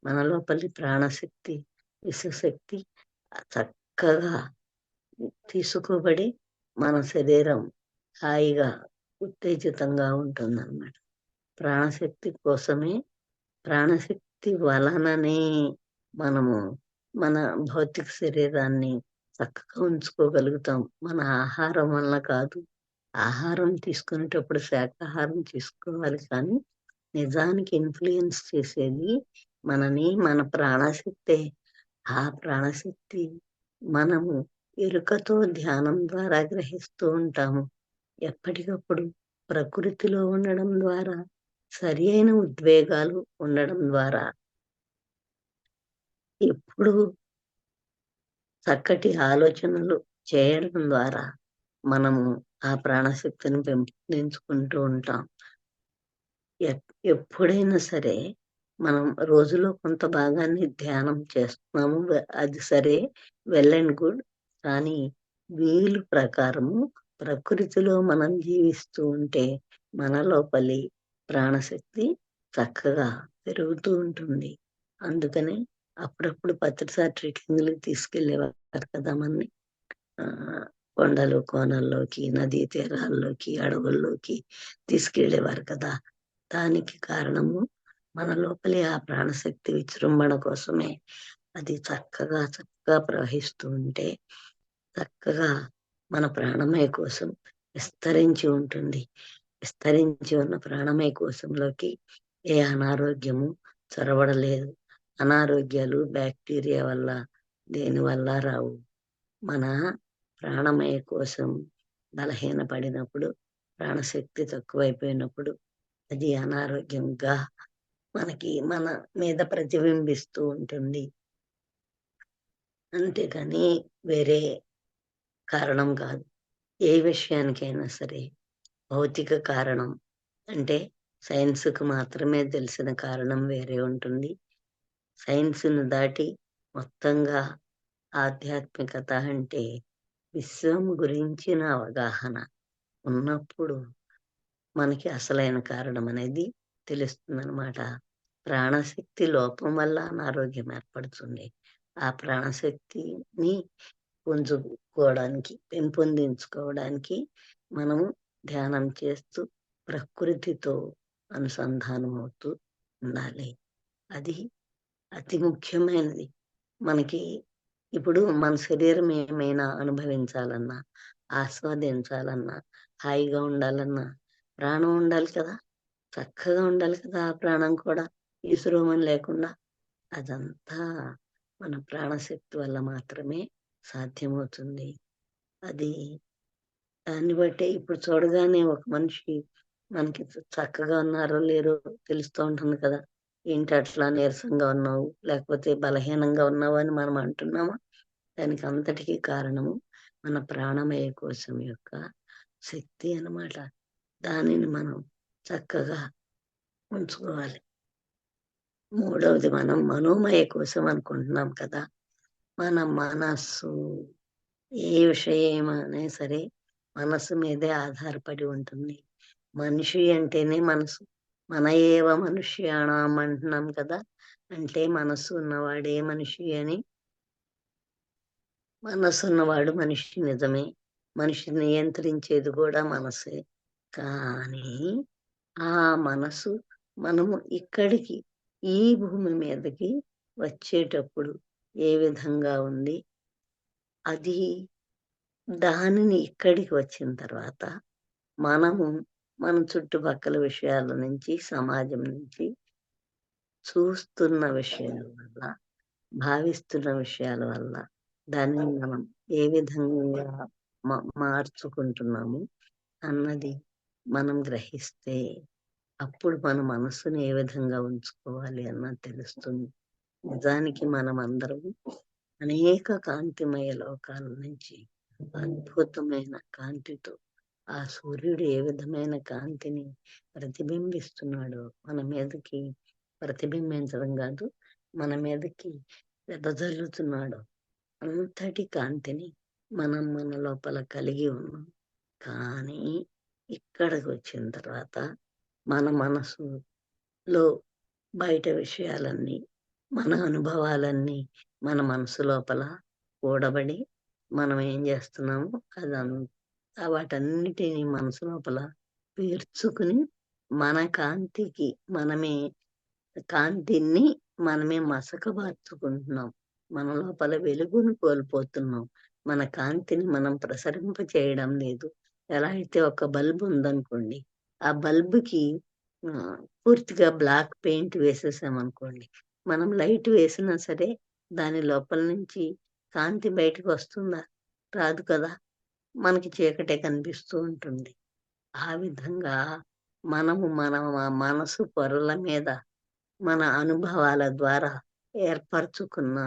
మన లోపలి ప్రాణశక్తి, విశ్వశక్తి చక్కగా తీసుకోబడి మన శరీరం హాయిగా ఉత్తేజితంగా ఉంటుందన్నమాట. ప్రాణశక్తి కోసమే, ప్రాణశక్తి వలననే మనము మన భౌతిక శరీరాన్ని చక్కగా ఉంచుకోగలుగుతాం. మన ఆహారం వల్ల కాదు. ఆహారం తీసుకునేటప్పుడు శాకాహారం తీసుకోవాలి కానీ నిజానికి ఇన్ఫ్లుయెన్స్ చేసేది మనని మన ప్రాణశక్తే. ఆ ప్రాణశక్తి మనము ఎరుకతో ధ్యానం ద్వారా గ్రహిస్తూ ఉంటాము. ఎప్పటికప్పుడు ప్రకృతిలో ఉండడం ద్వారా, సరి అయిన ఉద్వేగాలు ఉండడం ద్వారా, ఎప్పుడు చక్కటి ఆలోచనలు చేయడం ద్వారా మనము ఆ ప్రాణశక్తిని పెంపొందించుకుంటూ ఉంటాం. ఎప్పుడైనా సరే మనం రోజులో కొంత భాగాన్ని ధ్యానం చేస్తున్నాము. అది సరే, వెల్ అండ్ గుడ్. కానీ వీలు ప్రకారము ప్రకృతిలో మనం జీవిస్తూ ఉంటే మన లోపలి ప్రాణశక్తి చక్కగా పెరుగుతూ ఉంటుంది. అందుకనే అప్పుడప్పుడు పత్రిసారి ట్రెక్కింగ్‌లకి తీసుకెళ్ళేవారు కదా మనని. కొండలు, కోనల్లోకి, నదీ తీరాల్లోకి, అడవుల్లోకి తీసుకెళ్ళేవారు కదా! దానికి కారణము మన లోపలి ఆ ప్రాణశక్తి విజృంభణ కోసమే. అది చక్కగా ప్రవహిస్తూ ఉంటే చక్కగా మన ప్రాణమయ కోసం విస్తరించి ఉంటుంది. విస్తరించి ఉన్న ప్రాణమయ కోశంలోకి ఏ అనారోగ్యము చొరబడలేదు. అనారోగ్యాలు బ్యాక్టీరియా వల్ల, దేని వల్ల రావు. మన ప్రాణమయ కోశం బలహీనపడినప్పుడు, ప్రాణశక్తి తక్కువైపోయినప్పుడు అది అనారోగ్యంగా మనకి మన మీద ప్రతిబింబిస్తూ ఉంటుంది. అంతేగాని వేరే కారణం కాదు. ఏ విషయానికైనా సరే భౌతిక కారణం అంటే సైన్స్‌కు మాత్రమే తెలిసిన కారణం వేరే ఉంటుంది. సైన్స్‌ను దాటి మొత్తంగా ఆధ్యాత్మికత అంటే విశ్వం గురించిన అవగాహన ఉన్నప్పుడు మనకి అసలైన కారణం అనేది తెలుస్తుందనమాట. ప్రాణశక్తి లోపం వల్ల అనారోగ్యం ఏర్పడుతుంది. ఆ ప్రాణశక్తిని పెంపొందించుకోవడానికి మనము ధ్యానం చేస్తూ ప్రకృతితో అనుసంధానం అవుతూ ఉండాలి. అది అతి ముఖ్యమైనది. మనకి ఇప్పుడు మన శరీరం ఏమైనా అనుభవించాలన్నా, ఆస్వాదించాలన్నా, హాయిగా ఉండాలన్నా ప్రాణం ఉండాలి కదా! చక్కగా ఉండాలి కదా! ఆ ప్రాణం కూడా ఇసురోమని లేకుండా. అదంతా మన ప్రాణశక్తి వల్ల మాత్రమే సాధ్యమవుతుంది. అది దాన్ని బట్టే ఇప్పుడు చూడగానే ఒక మనిషి మనకి చక్కగా ఉన్నారో లేరో తెలుస్తూ ఉంటుంది కదా! ఏంటి అట్లా నీరసంగా ఉన్నావు, లేకపోతే బలహీనంగా ఉన్నావు అని మనం అంటున్నామా? దానికి అంతటికీ కారణము మన ప్రాణమయ కోశం యొక్క శక్తి అన్నమాట. దానిని మనం చక్కగా ఉంచుకోవాలి. మూడవది మనం మనోమయ కోశం అనుకుంటున్నాం కదా! మన మనస్సు ఏ విషయమైనా సరే మనస్సు మీదే ఆధారపడి ఉంటుంది. మనిషి అంటేనే మనసు. మన ఏవ మనుష్యాణం అంటున్నాం కదా! అంటే మనస్సు ఉన్నవాడే మనిషి అని. మనసున్నవాడు మనిషి నిజమే. మనిషిని నియంత్రించేది కూడా మనసే. కానీ ఆ మనసు మనము ఇక్కడికి ఈ భూమి మీదకి వచ్చేటప్పుడు ఏ విధంగా ఉంది? అది దానిని ఇక్కడికి వచ్చిన తర్వాత మనము మన చుట్టుపక్కల విషయాల నుంచి, సమాజం నుంచి చూస్తున్న విషయాల వల్ల, భావిస్తున్న విషయాల వల్ల దానిని మనం ఏ విధంగా మార్చుకుంటున్నాము అన్నది మనం గ్రహిస్తే అప్పుడు మన మనస్సుని ఏ విధంగా ఉంచుకోవాలి అన్నది తెలుస్తుంది. నిజానికి మనమందరం అనేక కాంతిమయ లోకాల నుంచి అద్భుతమైన కాంతితో ఆ సూర్యుడు ఏ విధమైన కాంతిని ప్రతిబింబిస్తున్నాడో మన మీదకి ప్రతిబింబించడం కాదు, మన మీదకి వెదజల్లుతున్నాడు. అంతటి కాంతిని మనం మన లోపల కలిగి ఉన్నాం. కానీ ఇక్కడికి వచ్చిన తర్వాత మన మనసులో బయట విషయాలన్నీ, మన అనుభవాలన్నీ మన మనసు లోపల కూడబడి మనం ఏం చేస్తున్నాము వాటన్నిటిని మనసు లోపల పేర్చుకుని మన కాంతికి కాంతిని మనమే మసకబార్చుకుంటున్నాం. మన లోపల వెలుగును కోల్పోతున్నాం. మన కాంతిని మనం ప్రసరింప చేయడం లేదు. ఎలా అయితే ఒక బల్బ్ ఉందనుకోండి, ఆ బల్బ్‌కి పూర్తిగా బ్లాక్ పెయింట్ వేసేసామనుకోండి, మనం లైట్ వేసినా సరే దాని లోపల నుంచి కాంతి బయటకు వస్తుందా? రాదు కదా! మనకి చీకటే కనిపిస్తూ ఉంటుంది. ఆ విధంగా మనము మన మనసు పొరల మీద మన అనుభవాల ద్వారా ఏర్పరచుకున్న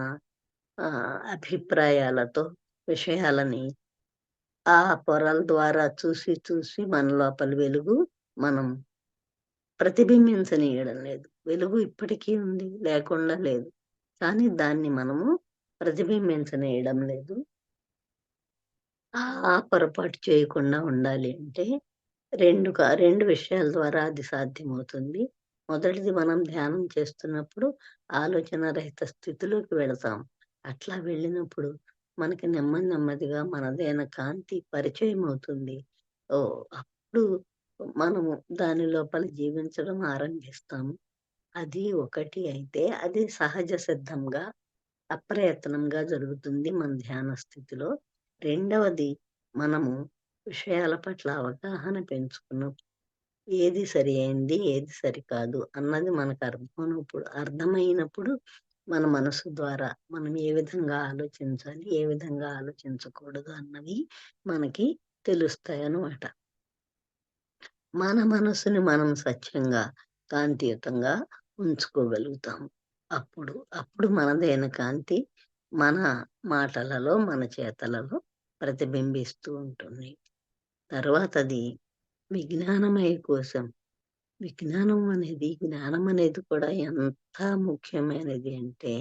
అభిప్రాయాలతో విషయాలని ఆ పొరల ద్వారా చూసి చూసి మన లోపల వెలుగు మనం ప్రతిబింబించనీయడం లేదు. వెలుగు ఇప్పటికీ ఉంది, లేకుండా లేదు. కానీ దాన్ని మనము ప్రతిబింబించనీయడం లేదు. ఆ పొరపాటు చేయకుండా ఉండాలి అంటే 2 విషయాల ద్వారా అది సాధ్యమవుతుంది. మొదటిది మనం ధ్యానం చేస్తున్నప్పుడు ఆలోచన రహిత స్థితిలోకి వెళతాం. అట్లా వెళ్ళినప్పుడు మనకి నెమ్మది నెమ్మదిగా మనదైన కాంతి పరిచయం అవుతుంది. అప్పుడు మనము దాని లోపల జీవించడం ఆరంభిస్తాము. అది ఒకటి అయితే అది సహజ సిద్ధంగా, అప్రయత్నంగా జరుగుతుంది మన ధ్యాన స్థితిలో. రెండవది మనము విషయాల పట్ల అవగాహన పెంచుకున్నప్పుడు ఏది సరి అయింది, ఏది సరికాదు అన్నది మనకు అర్థమైనప్పుడు మన మనసు ద్వారా మనం ఏ విధంగా ఆలోచించాలి, ఏ విధంగా ఆలోచించకూడదు అన్నవి మనకి తెలుస్తాయన్నమాట. మన మనసుని మనం స్వచ్ఛంగా, కాంతియుతంగా ఉంచుకోగలుగుతాం. అప్పుడు మనదైన కాంతి మన మాటలలో, మన చేతలలో ప్రతిబింబిస్తూ ఉంటుంది. తర్వాతది విజ్ఞానమయ కోశం. జ్ఞానం అనేది కూడా ఎంత ముఖ్యమైనది అంటే,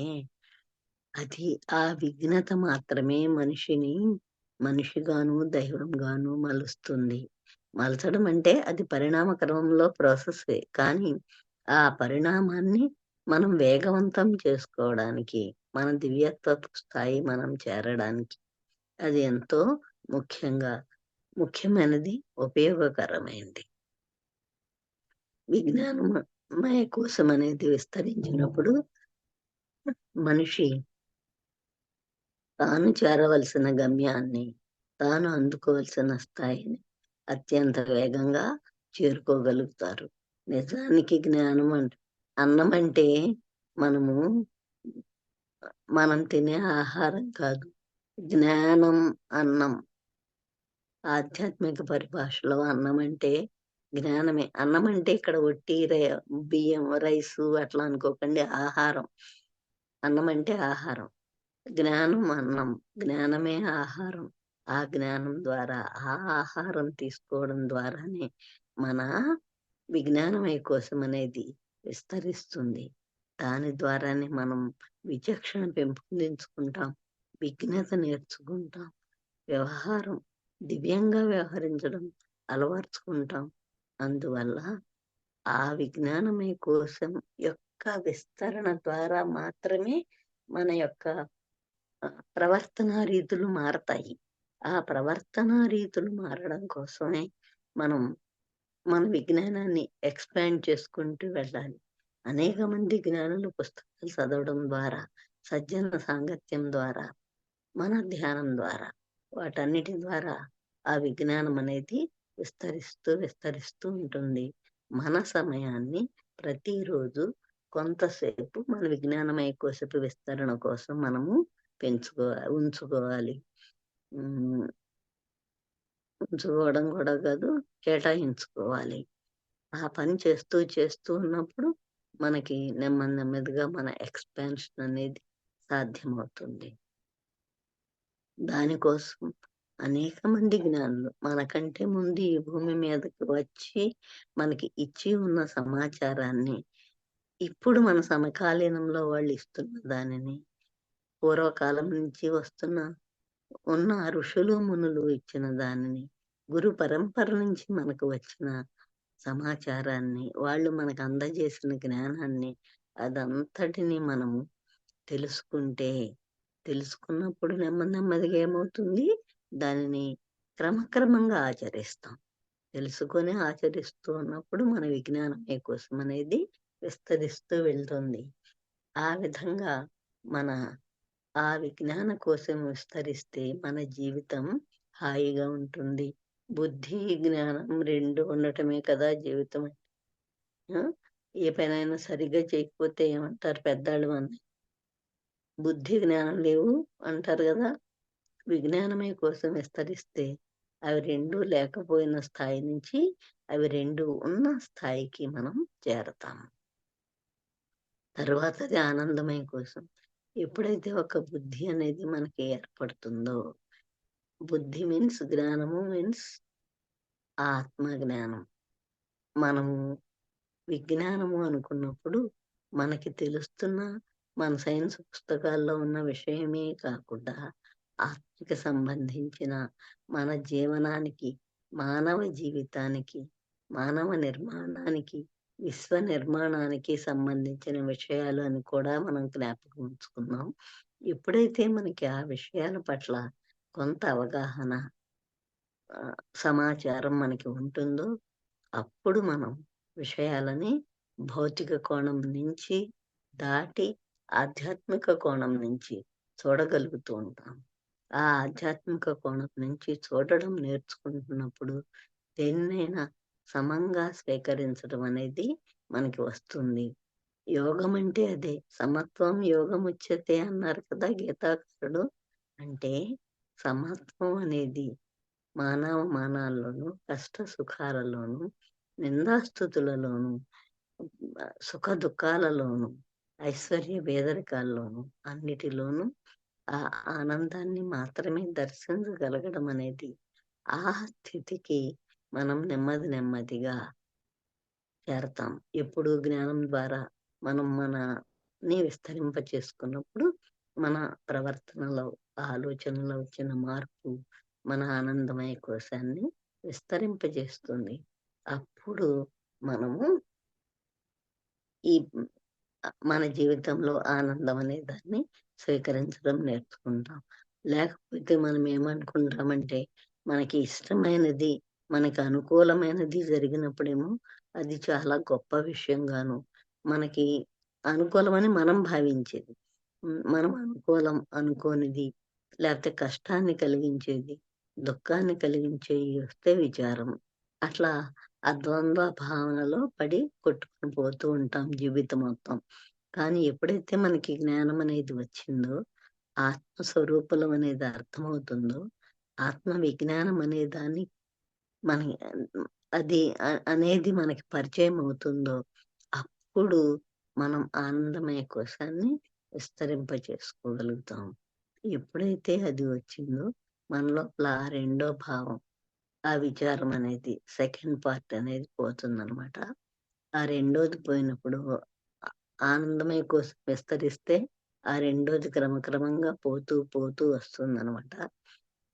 అది ఆ విఘ్నత మాత్రమే మనిషిని మనిషిగాను, దైవంగాను మలుస్తుంది. మలచడం అంటే అది పరిణామ క్రమంలో ప్రాసెసే. కానీ ఆ పరిణామాన్ని మనం వేగవంతం చేసుకోవడానికి, మన దివ్యత్వపు స్థాయి మనం చేరడానికి అది ఎంతో ముఖ్యమైనది, ఉపయోగకరమైనది. విజ్ఞానమయ కోశం అనేది విస్తరించినప్పుడు మనిషి తాను చేరవలసిన గమ్యాన్ని, తాను అందుకోవలసిన స్థాయిని అత్యంత వేగంగా చేరుకోగలుగుతారు. నిజానికి జ్ఞానం అన్నం అంటే మనము మనం తినే ఆహారం కాదు. జ్ఞానం అన్నం. ఆధ్యాత్మిక పరిభాషలో అన్నం అంటే జ్ఞానమే. అన్నం అంటే ఇక్కడ ఒట్టి బియ్యం, రైసు అట్లా అనుకోకండి. ఆహారం. అన్నం అంటే ఆహారం. జ్ఞానం అన్నం. జ్ఞానమే ఆహారం. ఆ జ్ఞానం ద్వారా, ఆ ఆహారం తీసుకోవడం ద్వారానే మన విజ్ఞానమయ కోశం అనేది విస్తరిస్తుంది. దాని ద్వారానే మనం విచక్షణ పెంపొందించుకుంటాం, విజ్ఞత నేర్చుకుంటాం, వ్యవహారం దివ్యంగా వ్యవహరించడం అలవర్చుకుంటాం. అందువల్ల ఆ విజ్ఞానమయ కోశం యొక్క విస్తరణ ద్వారా మాత్రమే మన యొక్క ప్రవర్తనా రీతులు మారతాయి. ఆ ప్రవర్తనా రీతులు మారడం కోసమే మనం మన విజ్ఞానాన్ని ఎక్స్పాండ్ చేసుకుంటూ వెళ్ళాలి. అనేక మంది జ్ఞానులు పుస్తకాలు చదవడం ద్వారా, సజ్జన సాంగత్యం ద్వారా, మన ధ్యానం ద్వారా, వాటన్నిటి ద్వారా ఆ విజ్ఞానం అనేది విస్తరిస్తూ ఉంటుంది. మన సమయాన్ని ప్రతిరోజు కొంతసేపు మన విజ్ఞానమయ కోశపు విస్తరణ కోసం మనము ఉంచుకోవాలి. ఉంచుకోవడం కూడా కాదు, కేటాయించుకోవాలి. ఆ పని చేస్తూ ఉన్నప్పుడు మనకి నెమ్మదిగా మన ఎక్స్పాన్షన్ అనేది సాధ్యమవుతుంది. దానికోసం అనేక మంది జ్ఞానులు మనకంటే ముందు ఈ భూమి మీదకి వచ్చి మనకి ఇచ్చి ఉన్న సమాచారాన్ని ఇప్పుడు మన సమకాలీనంలో వాళ్ళు ఇస్తున్న దానిని, పూర్వకాలం నుంచి ఉన్న ఋషులు మునులు ఇచ్చిన దానిని, గురు పరంపర నుంచి మనకు వచ్చిన సమాచారాన్ని, వాళ్ళు మనకు అందజేసిన జ్ఞానాన్ని, అదంతటిని మనము తెలుసుకున్నప్పుడు నెమ్మదిగా ఏమవుతుంది, దానిని క్రమక్రమంగా ఆచరిస్తాం. తెలుసుకొని ఆచరిస్తూ ఉన్నప్పుడు మన విజ్ఞానమయ కోశం అనేది విస్తరిస్తూ వెళ్తుంది. ఆ విధంగా ఆ విజ్ఞాన కోశం విస్తరిస్తే మన జీవితం హాయిగా ఉంటుంది. బుద్ధి జ్ఞానం రెండు ఉండటమే కదా జీవితం. ఏ పనైనా సరిగ్గా చేయకపోతే ఏమంటారు పెద్దాళ్ళు, బుద్ధి జ్ఞానం లేవు అంటారు కదా. విజ్ఞానమయ కోసం విస్తరిస్తే అవి రెండు లేకపోయిన స్థాయి నుంచి అవి రెండు ఉన్న స్థాయికి మనం చేరతాము. తర్వాతది ఆనందమయ కోసం. ఎప్పుడైతే ఒక బుద్ధి అనేది మనకి ఏర్పడుతుందో, బుద్ధి మీన్స్ జ్ఞానము మీన్స్ ఆత్మ జ్ఞానం. మనము విజ్ఞానము అనుకున్నప్పుడు మనకి తెలుస్తున్న మన సైన్స్ పుస్తకాల్లో ఉన్న విషయమే కాకుండా ఆత్మకి సంబంధించిన మన జీవనానికి, మానవ జీవితానికి, మానవ నిర్మాణానికి, విశ్వ నిర్మాణానికి సంబంధించిన విషయాలు అని కూడా మనం జ్ఞాపకం ఉంచుకున్నాం. ఎప్పుడైతే మనకి ఆ విషయాల పట్ల కొంత అవగాహన, సమాచారం మనకి ఉంటుందో అప్పుడు మనం విషయాలని భౌతిక కోణం నుంచి దాటి ఆధ్యాత్మిక కోణం నుంచి చూడగలుగుతూ ఉంటాం. ఆ ఆధ్యాత్మిక కోణం నుంచి చూడడం నేర్చుకుంటున్నప్పుడు దేన్నైనా సమంగా స్వీకరించడం అనేది మనకి వస్తుంది. యోగం అంటే అదే. సమత్వం యోగం ఉచ్యతే అన్నారు కదా గీతాకారుడు. అంటే సమత్వం అనేది మానాల్లోనూ, కష్ట సుఖాలలోనూ, నిందాస్తుతులలోనూ, సుఖ దుఃఖాలలోనూ, ఐశ్వర్య పేదరికాల్లోనూ అన్నిటిలోనూ ఆ ఆనందాన్ని మాత్రమే దర్శించగలగడం అనేది, ఆ స్థితికి మనం నెమ్మదిగా చేరతాం. ఎప్పుడు జ్ఞానం ద్వారా మనం మనని విస్తరింప చేసుకున్నప్పుడు మన ప్రవర్తనలో, ఆలోచనలో వచ్చిన మార్పు మన ఆనందమయ కోశాన్ని విస్తరింపజేస్తుంది. అప్పుడు మనము మన జీవితంలో ఆనందం అనే దాన్ని స్వీకరించడం నేర్చుకుంటాం. లేకపోతే మనం ఏమనుకుంటామంటే మనకి ఇష్టమైనది, మనకి అనుకూలమైనది జరిగినప్పుడేమో అది చాలా గొప్ప విషయంగాను, మనకి అనుకూలమని మనం భావించేది, మనం అనుకూలం అనుకోనిది లేకపోతే కష్టాన్ని కలిగించేది, దుఃఖాన్ని కలిగించేవి వస్తే విచారం. అట్లా ఆ ద్వంద్వ భావనలో పడి కొట్టుకొని పోతూ ఉంటాం జీవితం మొత్తం. కానీ ఎప్పుడైతే మనకి జ్ఞానం అనేది వచ్చిందో, ఆత్మస్వరూపులం అనేది అర్థమవుతుందో, ఆత్మ విజ్ఞానం అనే దాన్ని మన అది అనేది మనకి పరిచయం అవుతుందో, అప్పుడు మనం ఆనందమయ కోశాన్ని విస్తరింపచేసుకోగలుగుతాం. ఎప్పుడైతే అది వచ్చిందో మన లోపల ఆ రెండో భావం, ఆ విచారం అనేది సెకండ్ పార్ట్ అనేది పోతుందనమాట. ఆ రెండోది పోయినప్పుడు ఆనందమయ కోసం విస్తరిస్తే ఆ రెండోది క్రమక్రమంగా పోతూ పోతూ వస్తుందనమాట.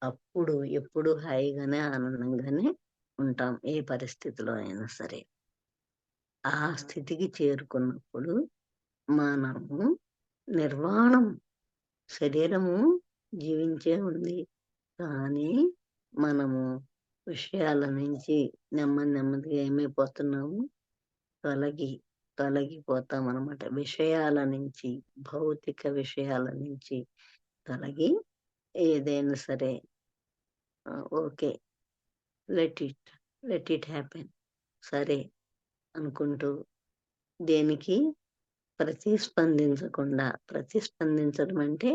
అప్పుడు ఎప్పుడు హాయిగానే ఆనందంగానే ఉంటాం ఏ పరిస్థితిలో అయినా సరే. ఆ స్థితికి చేరుకున్నప్పుడు మనము నిర్వాణం, శరీరము జీవించే ఉంది. కానీ మనము విషయాల నుంచి నెమ్మదిగా ఏమైపోతున్నాము, తొలగిపోతామనమాట. విషయాల నుంచి, భౌతిక విషయాల నుంచి తొలగి ఏదైనా సరే ఓకే, లెట్ ఇట్ హ్యాపెన్, సరే అనుకుంటూ దేనికి ప్రతిస్పందించడం అంటే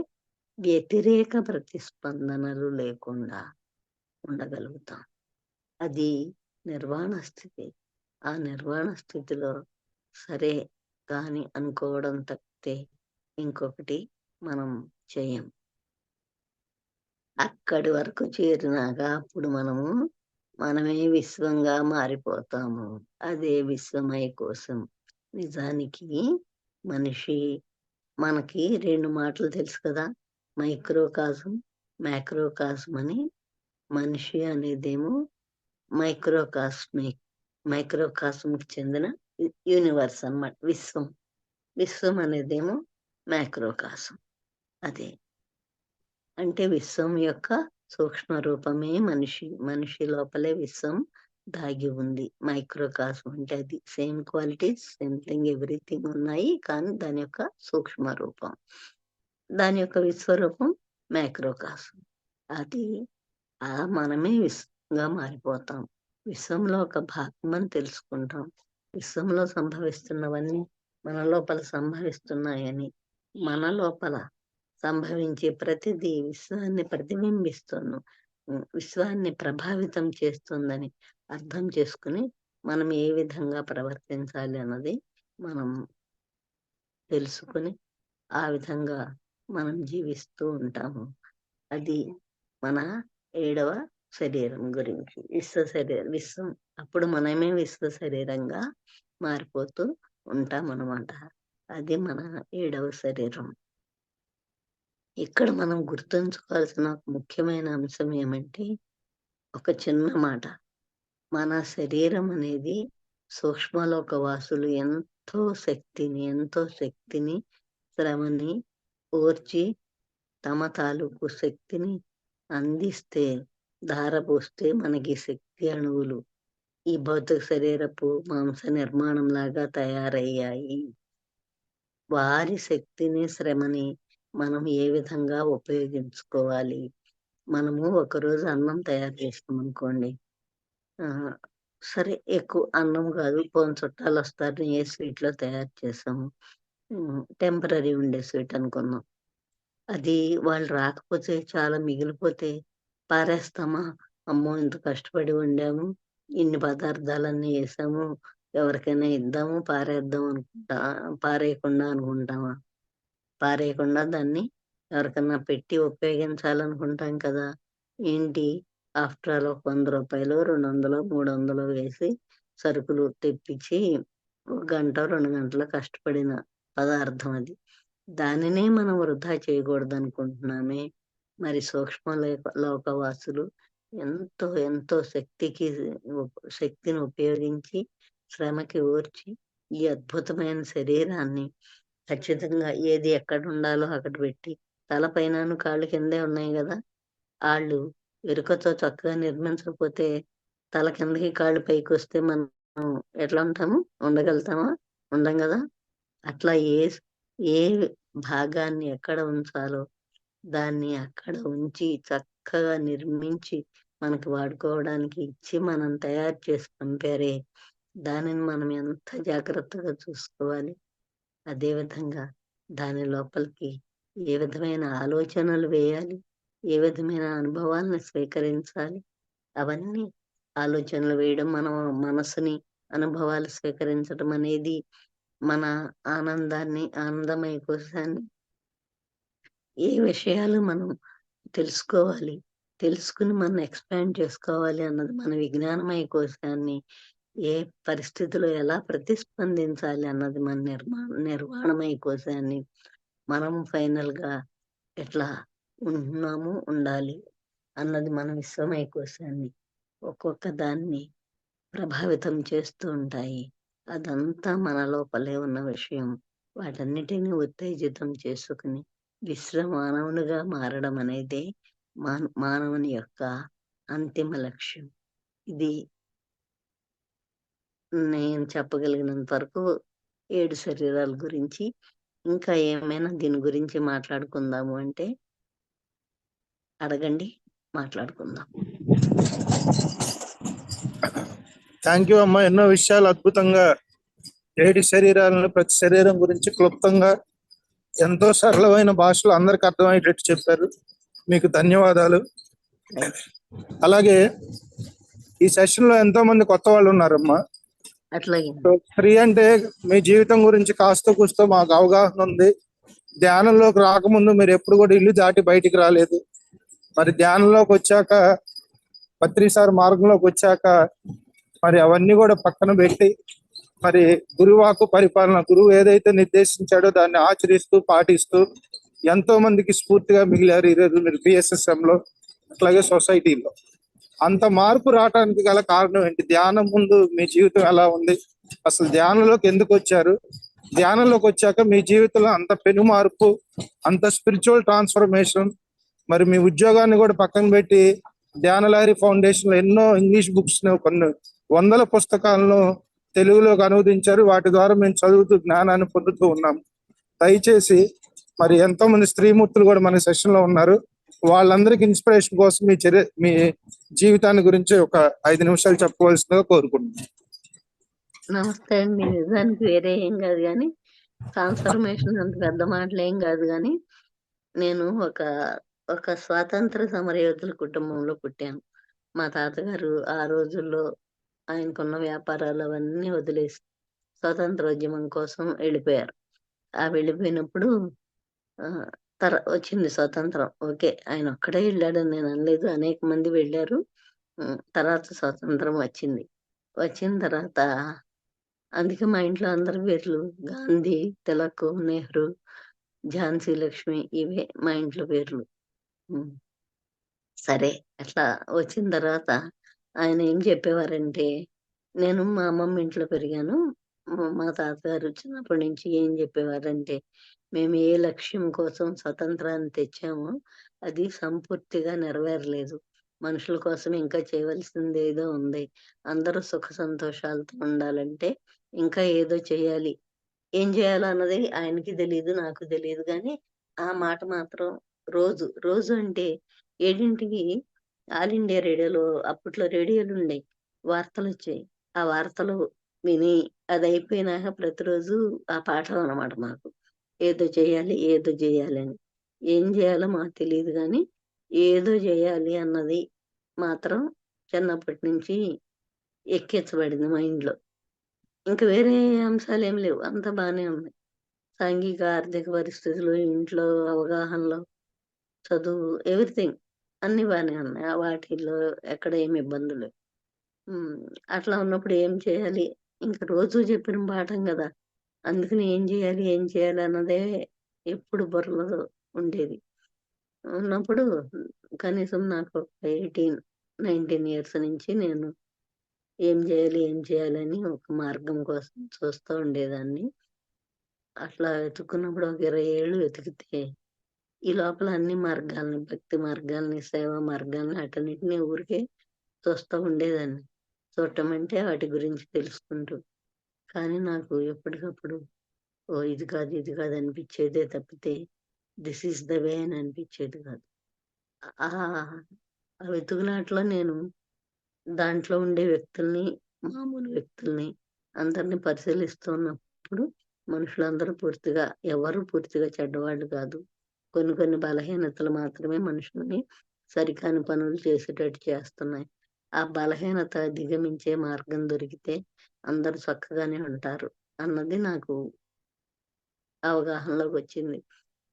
వ్యతిరేక ప్రతిస్పందనలు లేకుండా ఉండగలుగుతాం. అది నిర్వాణ స్థితి. ఆ నిర్వాణ స్థితిలో సరే కాని అనుకోవడం తప్పితే ఇంకొకటి మనం చేయం. అక్కడి వరకు చేరినాక అప్పుడు మనమే విశ్వంగా మారిపోతాము. అదే విశ్వమయ కోసం. నిజానికి మనకి 2 మాటలు తెలుసు కదా, మైక్రోకాజం, మ్యాక్రోకాజం అని. మనిషి అనేదేమో మైక్రోకాస్మిక్ చెందిన యూనివర్స్ అన్నమాట, విశ్వం. విశ్వం అనేదేమో మ్యాక్రోకాసం. అదే అంటే విశ్వం యొక్క సూక్ష్మ రూపమే మనిషి. మనిషి లోపలే విశ్వం దాగి ఉంది. మైక్రోకాసం అంటే అది same qualities, same thing, everything ఉన్నాయి. కానీ దాని యొక్క సూక్ష్మ రూపం, దాని యొక్క విశ్వరూపం మైక్రోకాసం. అది మనమే విశ్వంగా మారిపోతాం. విశ్వంలో ఒక భాగం అని తెలుసుకుంటాం. విశ్వంలో సంభవిస్తున్నవన్నీ మన లోపల సంభవిస్తున్నాయని, మన లోపల సంభవించే ప్రతిదీ విశ్వాన్ని విశ్వాన్ని ప్రభావితం చేస్తుందని అర్థం చేసుకుని మనం ఏ విధంగా ప్రవర్తించాలి అన్నది మనం తెలుసుకుని ఆ విధంగా మనం జీవిస్తూ ఉంటాము. అది మన 7వ శరీరం గురించి. విశ్వం. అప్పుడు మనమే విశ్వ శరీరంగా మారిపోతూ ఉంటామన్నమాట. అది మన 7వ శరీరం. ఇక్కడ మనం గుర్తుంచుకోవాల్సిన ఒక ముఖ్యమైన అంశం ఏమంటే, ఒక చిన్న మాట. మన శరీరం అనేది సూక్ష్మలోక వాసులు ఎంతో శక్తిని, శ్రమని ఓర్చి తమ తాలూకు శక్తిని అందిస్తే, ధారపోస్తే మనకి శక్తి అణువులు ఈ భౌతిక శరీరపు మాంస నిర్మాణం లాగా తయారయ్యాయి. వారి శక్తిని, శ్రమని మనం ఏ విధంగా ఉపయోగించుకోవాలి. మనము ఒకరోజు అన్నం తయారు చేస్తాం అనుకోండి, సరే ఎక్కువ అన్నం కాదు, పోని చుట్టాలు వస్తారు, ఏ స్వీట్లో తయారు చేసాము, టెంపరీ ఉండే స్వీట్ అనుకున్నాం. అది వాళ్ళు రాకపోతే చాలా మిగిలిపోతే పారేస్తామా? అమ్మో ఇంత కష్టపడి వండాము, ఇన్ని పదార్థాలన్నీ వేసాము, ఎవరికైనా ఇద్దాము, పారేయకుండా అనుకుంటామా? పారేయకుండా దాన్ని ఎవరికన్నా పెట్టి ఉపయోగించాలనుకుంటాం కదా. ఏంటి, ఆఫ్టర్ ఆల్ ఒక 100 రూపాయలు, 200, 300 వేసి సరుకులు తెప్పించి 1 గంట 2 గంటలు కష్టపడిన పదార్థం అది. దానినే మనం వృధా చేయకూడదు అనుకుంటున్నామే. మరి సూక్ష్మ లోకవాసులు ఎంతో శక్తిని ఉపయోగించి, శ్రమకి ఓర్చి ఈ అద్భుతమైన శరీరాన్ని ఖచ్చితంగా ఏది ఎక్కడ ఉండాలో అక్కడ పెట్టి, తల పైన కాళ్ళు కిందే ఉన్నాయి కదా, వాళ్ళు ఎరుకతో చక్కగా నిర్మించకపోతే తల కిందకి కాళ్ళు పైకి వస్తే మనం ఎట్లా ఉంటాము? ఉండగలుగుతామా? ఉండం కదా. అట్లా ఏ భాగాన్ని ఎక్కడ ఉంచాలో దాన్ని అక్కడ ఉంచి చక్కగా నిర్మించి మనకి వాడుకోవడానికి ఇచ్చి మనం తయారు చేసి పంపారే, దానిని మనం ఎంత జాగ్రత్తగా చూసుకోవాలి. అదేవిధంగా దాని లోపలికి ఏ విధమైన ఆలోచనలు వేయాలి, ఏ విధమైన అనుభవాలను స్వీకరించాలి, అవన్నీ ఆలోచనలు వేయడం, మన మనసుని అనుభవాలు స్వీకరించడం అనేది మన ఆనందాన్ని, ఆనందమయ కోశాన్ని, ఏ విషయాలు మనం తెలుసుకోవాలి, తెలుసుకుని మనం ఎక్స్పాండ్ చేసుకోవాలి అన్నది మన విజ్ఞానమయ కోశాన్ని, ఏ పరిస్థితిలో ఎలా ప్రతిస్పందించాలి అన్నది మన నిర్వాణమయ కోశాన్ని, మనం ఫైనల్ గా ఎట్లా ఉంటున్నాము, ఉండాలి అన్నది మన విశ్వమయ కోశాన్ని ఒక్కొక్క దాన్ని ప్రభావితం చేస్తూ ఉంటాయి. అదంతా మన లోపలే ఉన్న విషయం. వాటన్నిటిని ఉత్తేజితం చేసుకుని మానవునిగా మారడం అనేదే మానవుని యొక్క అంతిమ లక్ష్యం. ఇది నేను చెప్పగలిగినంత వరకు 7 శరీరాల గురించి. ఇంకా ఏమైనా దీని గురించి మాట్లాడుకుందాము అంటే అడగండి, మాట్లాడుకుందాం. థ్యాంక్ యూ అమ్మా. ఎన్నో విషయాలు అద్భుతంగా 7 శరీరాలను, ప్రతి శరీరం గురించి క్లుప్తంగా ఎంతో సరళమైన భాషలో అందరికి అర్థమయ్యేటట్టు చెప్పారు. మీకు ధన్యవాదాలు. అలాగే ఈ సెషన్ లో ఎంతో మంది కొత్త వాళ్ళు ఉన్నారమ్మా. అట్లాగే ఫ్రీ అంటే మీ జీవితం గురించి కాస్త కూస్తో మాకు అవగాహన ఉంది. ధ్యానంలోకి రాకముందు మీరు ఎప్పుడు కూడా ఇల్లు దాటి బయటికి రాలేదు. మరి ధ్యానంలోకి వచ్చాక, పత్రిసారి మార్గంలోకి వచ్చాక మరి అవన్నీ కూడా పక్కన పెట్టి మరి గురువాకు పరిపాలన, గురువు ఏదైతే నిర్దేశించాడో దాన్ని ఆచరిస్తూ పాటిస్తూ ఎంతో మందికి స్ఫూర్తిగా మిగిలారు ఈరోజు మీరు BSSM లో, అట్లాగే సొసైటీలో. అంత మార్పు రావడానికి గల కారణం ఏంటి? ధ్యానం ముందు మీ జీవితం ఎలా ఉంది? అసలు ధ్యానంలోకి ఎందుకు వచ్చారు? ధ్యానంలోకి వచ్చాక మీ జీవితంలో అంత పెను మార్పు, అంత స్పిరిచువల్ ట్రాన్స్ఫర్మేషన్, మరి మీ ఉద్యోగాన్ని కూడా పక్కన పెట్టి ధ్యానలహరి ఫౌండేషన్ లో ఎన్నో ఇంగ్లీష్ బుక్స్ ను, కొన్ని వందల పుస్తకాలను తెలుగులోకి అనువదించారు. వాటి ద్వారా మేము చదువుతూ జ్ఞానాన్ని పొందుతూ ఉన్నాం. దయచేసి మరి ఎంతో మంది స్త్రీమూర్తులు కూడా మన సెషన్ లో ఉన్నారు. వాళ్ళందరికీ ఇన్స్పిరేషన్ కోసం మీ జీవితాన్ని గురించి ఒక 5 నిమిషాలు చెప్పవలసిందిగా కోరుకుంటున్నాను. నమస్తే అండి. నిజానికి వేరే ఏం కాదు కానీ, ట్రాన్స్ఫర్మేషన్ అంత పెద్ద మాటలు ఏం కాదు కానీ, నేను ఒక స్వాతంత్ర సమరయోధుల కుటుంబంలో పుట్టాను. మా తాతగారు ఆ రోజుల్లో ఆయనకున్న వ్యాపారాలు అవన్నీ వదిలేసి స్వాతంత్రోద్యమం కోసం వెళ్ళిపోయారు. ఆ వెళ్ళిపోయినప్పుడు వచ్చింది స్వాతంత్రం. ఓకే, ఆయన ఒక్కడే వెళ్ళాడని నేను అనలేదు, అనేక మంది వెళ్ళారు. తర్వాత స్వాతంత్రం వచ్చింది. వచ్చిన తర్వాత అందుకే మా ఇంట్లో అందరి పేర్లు గాంధీ, తిలక్, నెహ్రూ, ఝాన్సీ లక్ష్మి, ఇవే మా ఇంట్లో పేర్లు. సరే, అట్లా వచ్చిన తర్వాత ఆయన ఏం చెప్పేవారంటే, నేను మా అమ్మమ్మ ఇంట్లో పెరిగాను. మా తాతగారు చిన్నప్పటి నుంచి ఏం చెప్పేవారంటే, మేము ఏ లక్ష్యం కోసం స్వతంత్రాన్ని తెచ్చామో అది సంపూర్తిగా నెరవేరలేదు. మనుషుల కోసం ఇంకా చేయవలసింది ఏదో ఉంది. అందరూ సుఖ సంతోషాలతో ఉండాలంటే ఇంకా ఏదో చేయాలి. ఏం చేయాలో అన్నది ఆయనకి తెలీదు, నాకు తెలీదు కానీ ఆ మాట మాత్రం రోజు రోజు అంటే 7ంటికి ఆల్ ఇండియా రేడియోలో, అప్పట్లో రేడియోలు ఉండేవి, వార్తలు వచ్చాయి. ఆ వార్తలు విని అది అయిపోయినాక ప్రతిరోజు ఆ పాఠం అన్నమాట మాకు. ఏదో చేయాలి, ఏదో చేయాలి అని. ఏం చేయాలో మాకు తెలియదు కానీ ఏదో చేయాలి అన్నది మాత్రం చిన్నప్పటి నుంచి ఎక్కించబడింది మైండ్లో. ఇంకా వేరే అంశాలు ఏం లేవు, అంత బానే ఉంది. సాంఘిక ఆర్థిక పరిస్థితులు, ఇంట్లో అవగాహనలో, చదువు, ఎవ్రీథింగ్ అన్ని బానే ఉన్నాయి. ఆ వాటిల్లో ఎక్కడ ఏమి ఇబ్బందులు. అట్లా ఉన్నప్పుడు ఏం చేయాలి? ఇంకా రోజు చెప్పిన పాఠం కదా, అందుకని ఏం చేయాలి, ఏం చేయాలి అన్నదే ఎప్పుడు బుర్రలో ఉండేది. ఉన్నప్పుడు కనీసం నాకు 19 ఇయర్స్ నుంచి నేను ఏం చేయాలి, ఏం చేయాలని ఒక మార్గం కోసం చూస్తూ ఉండేదాన్ని. అట్లా వెతుక్కున్నప్పుడు ఒక 20 ఏళ్ళు వెతికితే ఈ లోపల అన్ని మార్గాల్ని, భక్తి మార్గాల్ని, సేవా మార్గాల్ని అటన్నిటిని ఊరికే చూస్తూ ఉండేదాన్ని. చూడటం అంటే వాటి గురించి తెలుసుకుంటూ. కానీ నాకు ఎప్పటికప్పుడు ఇది కాదు, ఇది కాదు అనిపించేదే తప్పితే దిస్ ఈస్ ద వే అని అనిపించేది కాదు. ఆ ఆ వెతుకులాటలో నేను దాంట్లో ఉండే వ్యక్తుల్ని, మామూలు వ్యక్తుల్ని అందరిని పరిశీలిస్తున్నప్పుడు మనుషులందరూ ఎవరు పూర్తిగా చెడ్డవాళ్ళు కాదు. కొన్ని కొన్ని బలహీనతలు మాత్రమే మనుషుల్ని సరికాని పనులు చేసేటట్టు చేస్తున్నాయి. ఆ బలహీనత అధిగమించే మార్గం దొరికితే అందరూ చక్కగానే ఉంటారు అన్నది నాకు అవగాహనలోకి వచ్చింది.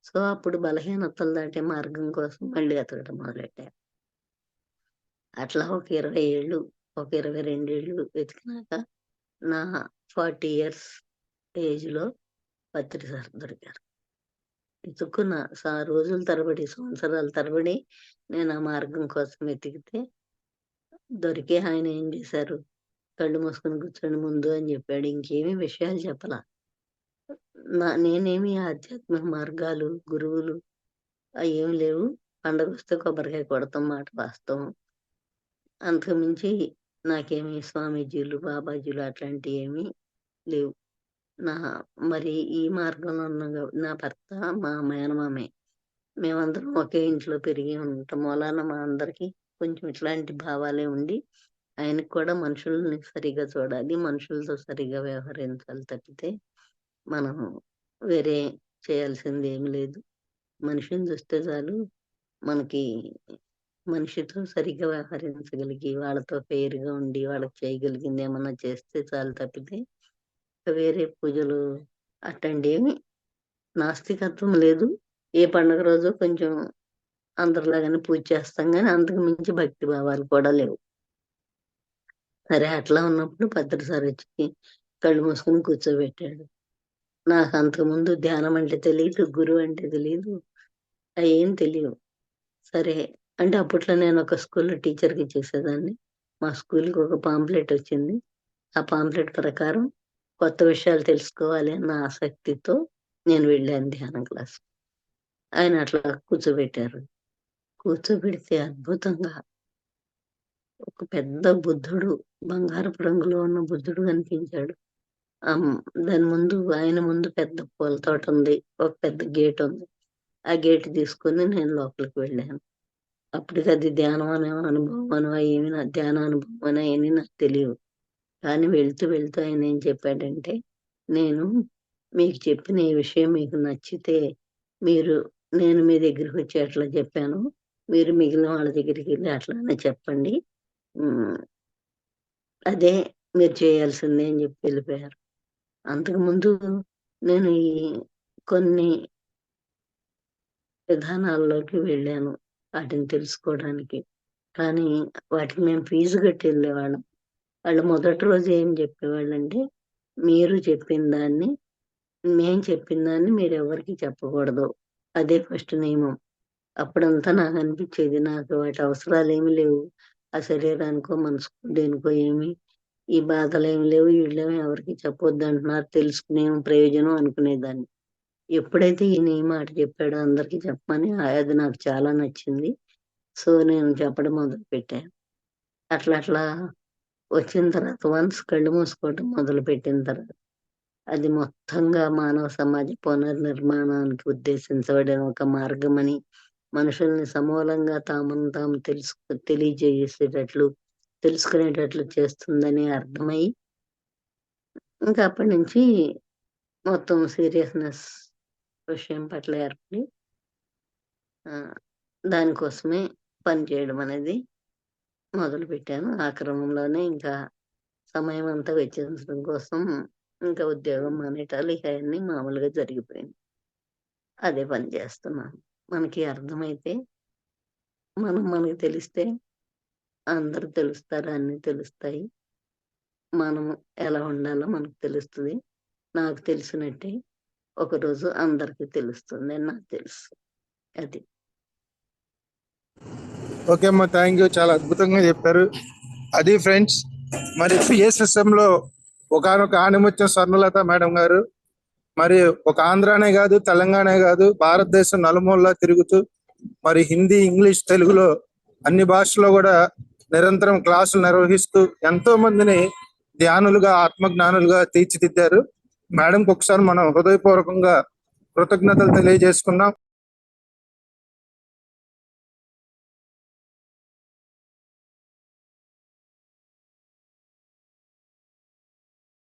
సో అప్పుడు బలహీనతలు దాటే మార్గం కోసం మళ్ళీ ఎతకడం మొదలెట్టా. అట్లా ఒక 20 ఏళ్ళు, ఒక 22 ఏళ్ళు వెతికినాక నా 40 ఇయర్స్ ఏజ్‌లో పత్రి సార్ దొరికారు. వెతుక్కున్న రోజుల తరబడి, సంవత్సరాల తరబడి నేను ఆ మార్గం కోసం వెతికితే దొరికి ఆయన ఏం చేశారు, కళ్ళు మూసుకొని కూర్చోండి ముందు అని చెప్పాడు. ఇంకేమీ విషయాలు చెప్పలా. నేనేమి ఆధ్యాత్మిక మార్గాలు, గురువులు అయ్యేం లేవు. పండగొస్తే కొబ్బరికాయ కొడతాం మాట వాస్తవం. అంతకు మించి నాకేమి స్వామీజీలు, బాబాజీలు అట్లాంటియేమీ లేవు. మరి ఈ మార్గంలో ఉన్న నా భర్త, మా మేనమామే మేమందరం ఒకే ఇంట్లో పెరిగి ఉండటం వలన మా అందరికి కొంచెం ఇట్లాంటి భావాలే ఉండి, ఆయనకు కూడా మనుషుల్ని సరిగ్గా చూడాలి, మనుషులతో సరిగ్గా వ్యవహరించాలి తప్పితే మనం వేరే చేయాల్సింది ఏమి లేదు. మనిషిని చూస్తే చాలు, మనకి మనిషితో సరిగ్గా వ్యవహరించగలిగి, వాళ్ళతో ఫెయిర్‌గా ఉండి, వాళ్ళకి చేయగలిగింది ఏమన్నా చేస్తే చాలు తప్పితే వేరే పూజలు అట్లాంటియేమి నాస్తికత్వం లేదు. ఏ పండుగ రోజు కొంచెం అందరిలాగానే పూజ చేస్తాం గానీ, అంతకు మించి భక్తి భావాలు కూడా లేవు. సరే అట్లా ఉన్నప్పుడు పత్రి సార్ వచ్చి కళ్ళు మూసుకొని కూర్చోబెట్టాడు. నాకు అంతకుముందు ధ్యానం అంటే తెలీదు, గురువు అంటే తెలీదు, అయేం తెలియవు. సరే అంటే అప్పట్లో నేను ఒక స్కూల్‌లో టీచర్‌గా చేసేదాన్ని. మా స్కూల్‌కి ఒక పాంప్లెట్ వచ్చింది. ఆ పాంప్లెట్ ప్రకారం కొత్త విషయాలు తెలుసుకోవాలి అన్న ఆసక్తితో నేను వెళ్ళాను ధ్యానం క్లాస్‌కి. ఆయన అట్లా కూర్చోబెట్టారు. కూర్చోబెడితే అద్భుతంగా ఒక పెద్ద బుద్ధుడు, బంగారపు రంగులో ఉన్న బుద్ధుడు కనిపించాడు. దాని ముందు ఆయన ముందు పెద్ద పూల తోట ఉంది. ఒక పెద్ద గేట్ ఉంది. ఆ గేట్ తీసుకొని నేను లోపలికి వెళ్ళాను. అప్పటికి అది ధ్యానం అనే అనుభవం అనో ఏమి ధ్యాన అనుభవం అని అయన్నీ నాకు తెలియవు. కానీ వెళ్తూ వెళ్తూ ఆయన ఏం చెప్పాడంటే, నేను మీకు చెప్పిన ఈ విషయం మీకు నచ్చితే నేను మీ దగ్గరికి వచ్చి అట్లా చెప్పాను. మీరు మిగిలిన వాళ్ళ దగ్గరికి వెళ్ళి అట్లానే చెప్పండి. అదే మీరు చేయాల్సిందే అని చెప్పి వెళ్ళిపోయారు. అంతకుముందు నేను ఈ కొన్ని విధానాల్లోకి వెళ్ళాను వాటిని తెలుసుకోవడానికి. కానీ వాటికి మేము ఫీజు కట్టి వెళ్ళేవాళ్ళం. వాళ్ళు మొదటి రోజు ఏం చెప్పేవాళ్ళంటే, మీరు చెప్పిన దాన్ని, మేము చెప్పిన దాన్ని మీరెవ్వరికీ చెప్పకూడదు. అదే ఫస్ట్ నియమం. అప్పుడంతా నాకు అనిపించేది, నాకు వాటి అవసరాలేమి లేవు. ఆ శరీరానికో, మనసుకో, దేనికో ఏమి ఈ బాధలేమి లేవు, వీళ్ళేమో ఎవరికీ చెప్పొద్దంటున్నారు, తెలుసుకునేం ప్రయోజనం అనుకునేదాన్ని. ఎప్పుడైతే ఈయన ఈ మాట చెప్పాడో అందరికీ చెప్పమని, అది నాకు చాలా నచ్చింది. సో నేను చెప్పడం మొదలుపెట్టాను. అట్లా వచ్చిన తర్వాత వన్స్ కళ్ళు మూసుకోవటం మొదలుపెట్టిన తర్వాత అది మొత్తంగా మానవ సమాజ పునర్నిర్మాణానికి ఉద్దేశించబడిన ఒక మార్గమని, మనుషుల్ని సమూలంగా తామును తాము తెలియజేసేటట్లు, తెలుసుకునేటట్లు చేస్తుందని అర్థమై, ఇంకా అప్పటి నుంచి మొత్తం సీరియస్‌నెస్ విషయం పట్ల ఏర్పడి దానికోసమే పనిచేయడం అనేది మొదలుపెట్టాను. ఆ క్రమంలోనే ఇంకా సమయం అంతా వెచ్చించడం కోసం ఇంకా ఉద్యోగం మానేయటాలు ఇక అయన్నీ మామూలుగా జరిగిపోయింది. అదే పని చేస్తున్నాను. మనకి అర్థమైతే, మనకి తెలిస్తే అందరూ తెలుస్తారు, అన్నీ తెలుస్తాయి. మనము ఎలా ఉండాలో మనకు తెలుస్తది. నాకు తెలిసినట్టే ఒకరోజు అందరికీ తెలుస్తుంది అని నాకు తెలుసు. అది. ఓకే అమ్మా, థ్యాంక్ యూ. చాలా అద్భుతంగా చెప్పారు. అది ఫ్రెండ్స్, మరి పిఎస్ఎస్ఎంలో ఒకనొక ఆణిముత్యం స్వర్ణలత మేడం గారు మరి ఒక ఆంధ్రానే కాదు, తెలంగాణ కాదు, భారతదేశం నలుమూలలా తిరుగుతూ మరి హిందీ, ఇంగ్లీష్, తెలుగులో అన్ని భాషల్లో కూడా నిరంతరం క్లాసులు నిర్వహిస్తూ ఎంతో మందిని ధ్యానులుగా, ఆత్మజ్ఞానులుగా తీర్చిదిద్దారు. మేడంకి ఒకసారి మనం హృదయపూర్వకంగా కృతజ్ఞతలు తెలియజేసుకున్నాం.